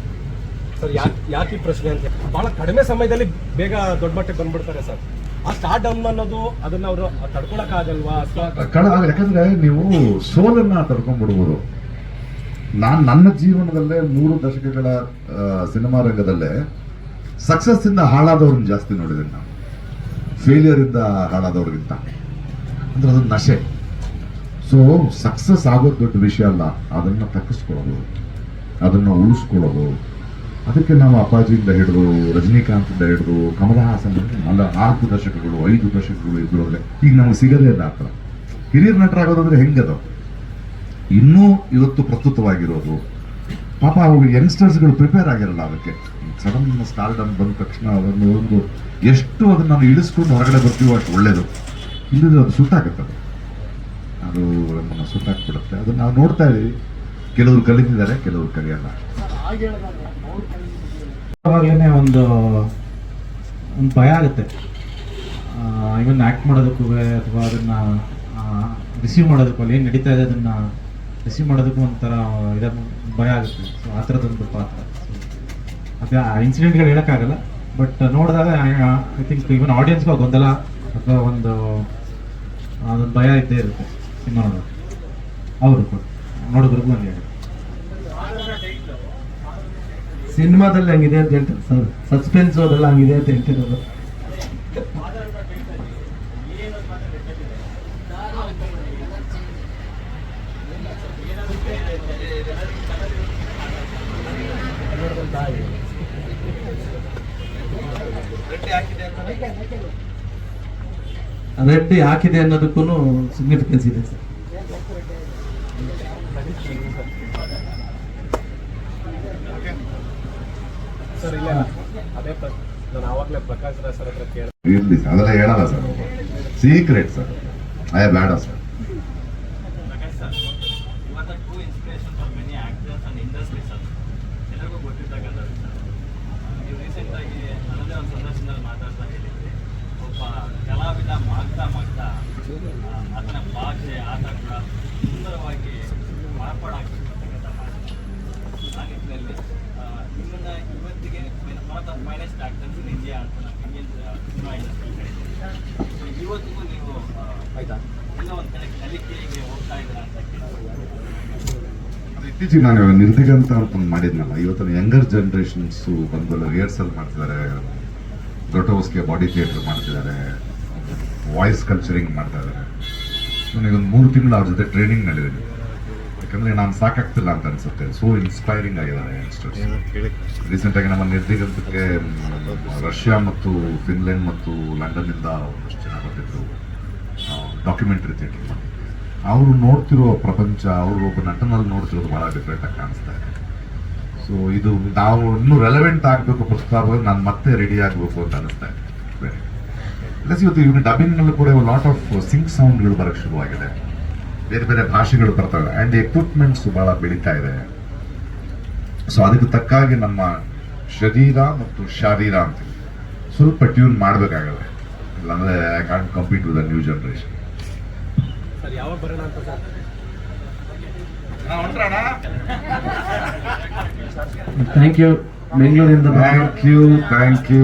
ಸರ್ ಯಾಕೆ ಈ ಪ್ರಶ್ನೆ ಅಂತ, ಬಹಳ ಕಡಿಮೆ ಸಮಯದಲ್ಲಿ ಬೇಗ ದೊಡ್ಡ ಮಟ್ಟಕ್ಕೆ ಬಂದ್ಬಿಡ್ತಾರೆ ಸರ್. ಆ ಸ್ಟಾರ್ಟ್ ಅನ್ನೋದು ಅದನ್ನ ಅವರು ತಡ್ಕೊಳಕ್ಕಾಗಲ್ವಾ? ಯಾಕಂದ್ರೆ ನೀವು ಸೋಲನ್ನ ತಡ್ಕೊಂಡ್ಬಿಡ್ಬೋದು. ನನ್ನ ಜೀವನದಲ್ಲೇ 3 ದಶಕಗಳ ಸಿನಿಮಾ ರಂಗದಲ್ಲೇ ಸಕ್ಸಸ್ ಇಂದ ಹಾಳಾದವ್ರನ್ನ ಜಾಸ್ತಿ ನೋಡಿದ್ದೀನಿ ನಾನು, ಫೇಲಿಯರ್ ಇಂದ ಹಾಳಾದವ್ರಿಗಿಂತ. ಅಂದ್ರೆ ಅದೊಂದು ನಶೆ. ಸೊ ಸಕ್ಸಸ್ ಆಗೋದು ದೊಡ್ಡ ವಿಷಯ ಅಲ್ಲ, ಅದನ್ನ ತಕ್ಕಿಸ್ಕೊಳ್ಳೋದು, ಅದನ್ನ ಉಳಿಸ್ಕೊಳ್ಳೋದು. ಅದಕ್ಕೆ ನಾವು ಅಪ್ಪಾಜಿಯಿಂದ ಹಿಡಿದು ರಜನಿಕಾಂತ್ ಹಿಡಿದು ಕಮಲ ಹಾಸನ್ 4 ದಶಕಗಳು 5 ದಶಕಗಳು ಇದ್ರೋದ್ರೆ ಈಗ ನಮ್ಗೆ ಸಿಗದೇ ಇಲ್ಲ. ಆ ಥರ ಹಿರಿಯರ್ ನಟರಾಗೋದಂದ್ರೆ ಹೆಂಗದು ಇನ್ನೂ ಇವತ್ತು ಪ್ರಸ್ತುತವಾಗಿರೋದು. ಪಾಪ ಅವಾಗ ಯಂಗ್ಸ್ಟರ್ಸ್ಗಳು ಪ್ರಿಪೇರ್ ಆಗಿರಲ್ಲ ಅದಕ್ಕೆ. ಸಡನ್ ಸ್ಟಾರ್ಡಮ್ ಬಂದ ತಕ್ಷಣ ಅದನ್ನು ಒಂದು ಎಷ್ಟು ಅದನ್ನ ನಾವು ಇಳಿಸ್ಕೊಂಡು ಹೊರಗಡೆ ಬರ್ತೀವೋ ಅಷ್ಟು ಒಳ್ಳೇದು. ಇಲ್ಲದ್ರೆ ಅದು ಸುಟ್ಟಾಗುತ್ತೆ, ಅದು ನಮ್ಮನ್ನು ಸುಟ್ಟಾಕ್ಬಿಡುತ್ತೆ. ಅದನ್ನ ನಾವು ನೋಡ್ತಾ ಇದೀವಿ. ಕೆಲವರು ಕಲಿತಿದ್ದಾರೆ, ಕೆಲವರು ಕಲಿಯಲ್ಲ. ಅವಾಗಲೇ ಒಂದು ಭಯ ಆಗುತ್ತೆ. ಇವನ್ ಆ್ಯಕ್ಟ್ ಮಾಡೋದಕ್ಕೂ ಅಥವಾ ಅದನ್ನು ರಿಸೀವ್ ಮಾಡೋದಕ್ಕೂ, ಅಲ್ಲಿ ಏನು ನಡೀತಾ ಇದೆ ಅದನ್ನು ರಿಸೀವ್ ಮಾಡೋದಕ್ಕೂ ಒಂಥರ ಭಯ ಆಗುತ್ತೆ. ಸೊ ಆ ಥರದೊಂದು ಪಾತ್ರ. ಅದೇ ಆ ಇನ್ಸಿಡೆಂಟ್ಗಳು ಹೇಳೋಕ್ಕಾಗಲ್ಲ, ಬಟ್ ನೋಡಿದಾಗ ಐ ಥಿಂಕ್ ಇವನ್ ಆಡಿಯನ್ಸ್ಗೂ ಗೊಂದಲ ಅಥವಾ ಅದೊಂದು ಭಯ ಇದ್ದೇ ಇರುತ್ತೆ ಸಿನಿಮಾ ನೋಡೋದು. ಅವರು ಕೂಡ ನೋಡೋದ್ರಿಗೂ ಒಂದು ಹೇಳಿ ಸಿನಿಮಾದಲ್ಲಿ ಹಂಗಿದೆ ಅಂತ ಹೇಳ್ತಾರೆ ಸರ್, ಸಸ್ಪೆನ್ಸ್ ಅದೆಲ್ಲ ಹಂಗಿದೆ ಅಂತ ಹೇಳ್ತಿರೋದು. ರೆಡ್ ಹಾಕಿದೆ ಅನ್ನೋದಕ್ಕೂ ಸಿಗ್ನಿಫಿಕೆನ್ಸ್ ಇದೆ ಸರ್. ಸರ್ ಇಲ್ಲ ಅದೇ ನಾನು ಆವಾಗಲೇ ಪ್ರಕಾಶ್ ರಾಜ್ ಸರ್ ಹತ್ರ ಕೇಳಿದೆ. ಇರ್ಲಿ ಸರ್, ಅದೆಲ್ಲ ಹೇಳಲ್ಲ ಸರ್, ಸೀಕ್ರೆಟ್ ಸರ್, ಬೇಡ sir. Prakash sir, you are the true inspiration for many actors and industry sir. ಎಲ್ಲರಿಗೂ ಗೊತ್ತಿರ್ತಕ್ಕಂಥದ್ದು ಸರ್. ನೀವು ರೀಸೆಂಟಾಗಿ ನನ್ನದೇ ಒಂದು ಸಂದರ್ಶನದಲ್ಲಿ ಮಾತಾಡ್ತಾ ಹೇಳಿದ್ರಿ, ಒಬ್ಬ ಕಲಾವಿದ ಮಾಗ್ತಾ ಆತನ of the finest actors in India ಅಂತ ನಾನು ಇಂಡಿಯನ್ ಸಿನಿಮಾ ಇಂಡಸ್ಟ್ರಿ ಹೇಳಿದ್ದೀನಿ. ಸೊ ಇವತ್ತಿಗೂ ನೀವು ಆಯ್ತಾ? ಎಲ್ಲ ಒಂದು ಕಡೆ ಕಲಿಕೆಗೆ ಹೋಗ್ತಾ ಇದ್ದೀರಾ ಅಂತ ಅದು ಇತ್ತೀಚೆಗೆ ನಾನು ನಿರ್ದಿಗಂತ ಅಂತ ಒಂದು ಮಾಡಿದ್ನಲ್ಲ, ಇವತ್ತಿನ ಯಂಗರ್ ಜನರೇಷನ್ಸ್ ಬಂದು ರಿಹರ್ಸಲ್ ಮಾಡ್ತಿದ್ದಾರೆ, ದೊಡ್ಡವಸ್ಗೆ ಬಾಡಿ ಥಿಯೇಟರ್ ಮಾಡ್ತಿದ್ದಾರೆ, ವಾಯ್ಸ್ ಕಲ್ಚರಿಂಗ್ ಮಾಡ್ತಾ ಇದ್ದಾರೆ. ನನಗೊಂದು 3 ತಿಂಗಳು ಅವ್ರ ಜೊತೆ ಟ್ರೈನಿಂಗ್ ನಡೆದಿದೆ. ಯಾಕಂದ್ರೆ ನಾನು ಸಾಕಾಗ್ತಿಲ್ಲ ಅಂತ ಅನ್ಸುತ್ತೆ. ಸೋ ಇನ್ಸ್ಪೈರಿಂಗ್ ಆಗಿದ್ದಾರೆ ಯಂಗ್ಸ್ಟರ್ಸ್. ರೀಸೆಂಟಾಗಿ ನಮ್ಮ ನಿರ್ದಿಗಂತಕ್ಕೆ ರಷ್ಯಾ ಮತ್ತು ಫಿನ್ಲೆಂಡ್ ಮತ್ತು ಲಂಡನ್ನಿಂದ ಒಂದಷ್ಟು ಜನ ಬಂದಿದ್ರು ಡಾಕ್ಯುಮೆಂಟ್ರಿ ಥಿಯೇಟರ್ ಮಾಡಿ. ಅವರು ನೋಡ್ತಿರೋ ಪ್ರಪಂಚ, ಅವರು ಒಬ್ಬ ನಟನಲ್ಲಿ ನೋಡ್ತಿರೋದು ಬಹಳ ಡಿಫ್ರೆಂಟ್ ಆಗಿ ಕಾಣಿಸ್ತಾ ಇದೆ. ಸೊ ಇದು ನಾವು ಇನ್ನೂ ರೆಲೆವೆಂಟ್ ಆಗಬೇಕು ಪ್ರಸ್ತಾವ, ನಾನು ಮತ್ತೆ ರೆಡಿ ಆಗಬೇಕು ಅಂತ ಅನಿಸ್ತಾ ಇದೆ. ಪ್ಲಸ್ ಇವತ್ತು ಇವ್ನ ಡಬ್ಬಿಂಗ್ನಲ್ಲೂ ಕೂಡ ಲಾಟ್ ಆಫ್ ಸಿಂಕ್ ಸೌಂಡ್ಗಳು ಬರೋಕ್ಕೆ ಶುರುವಾಗಿದೆ, ಬೇರೆ ಬೇರೆ ಭಾಷೆಗಳು ಬರ್ತವೆ, ಆ್ಯಂಡ್ ಎಕ್ವಿಪ್ಮೆಂಟ್ಸ್ ಭಾಳ ಬೆಳೀತಾ ಇದೆ. ಸೊ ಅದಕ್ಕೆ ತಕ್ಕಾಗಿ ನಮ್ಮ ಶರೀರ ಮತ್ತು ಶಾರೀರ ಅಂತ ಸ್ವಲ್ಪ ಟ್ಯೂನ್ ಮಾಡಬೇಕಾಗತ್ತೆ, ಇಲ್ಲಾಂದರೆ I can compete with the new generation. Sir ಯಾವಾಗ ಬರೋಣ ಅಂತ ಸರ್? Thank you. ಬೆಂಗಳೂರಿಂದ ಥ್ಯಾಂಕ್ ಯು.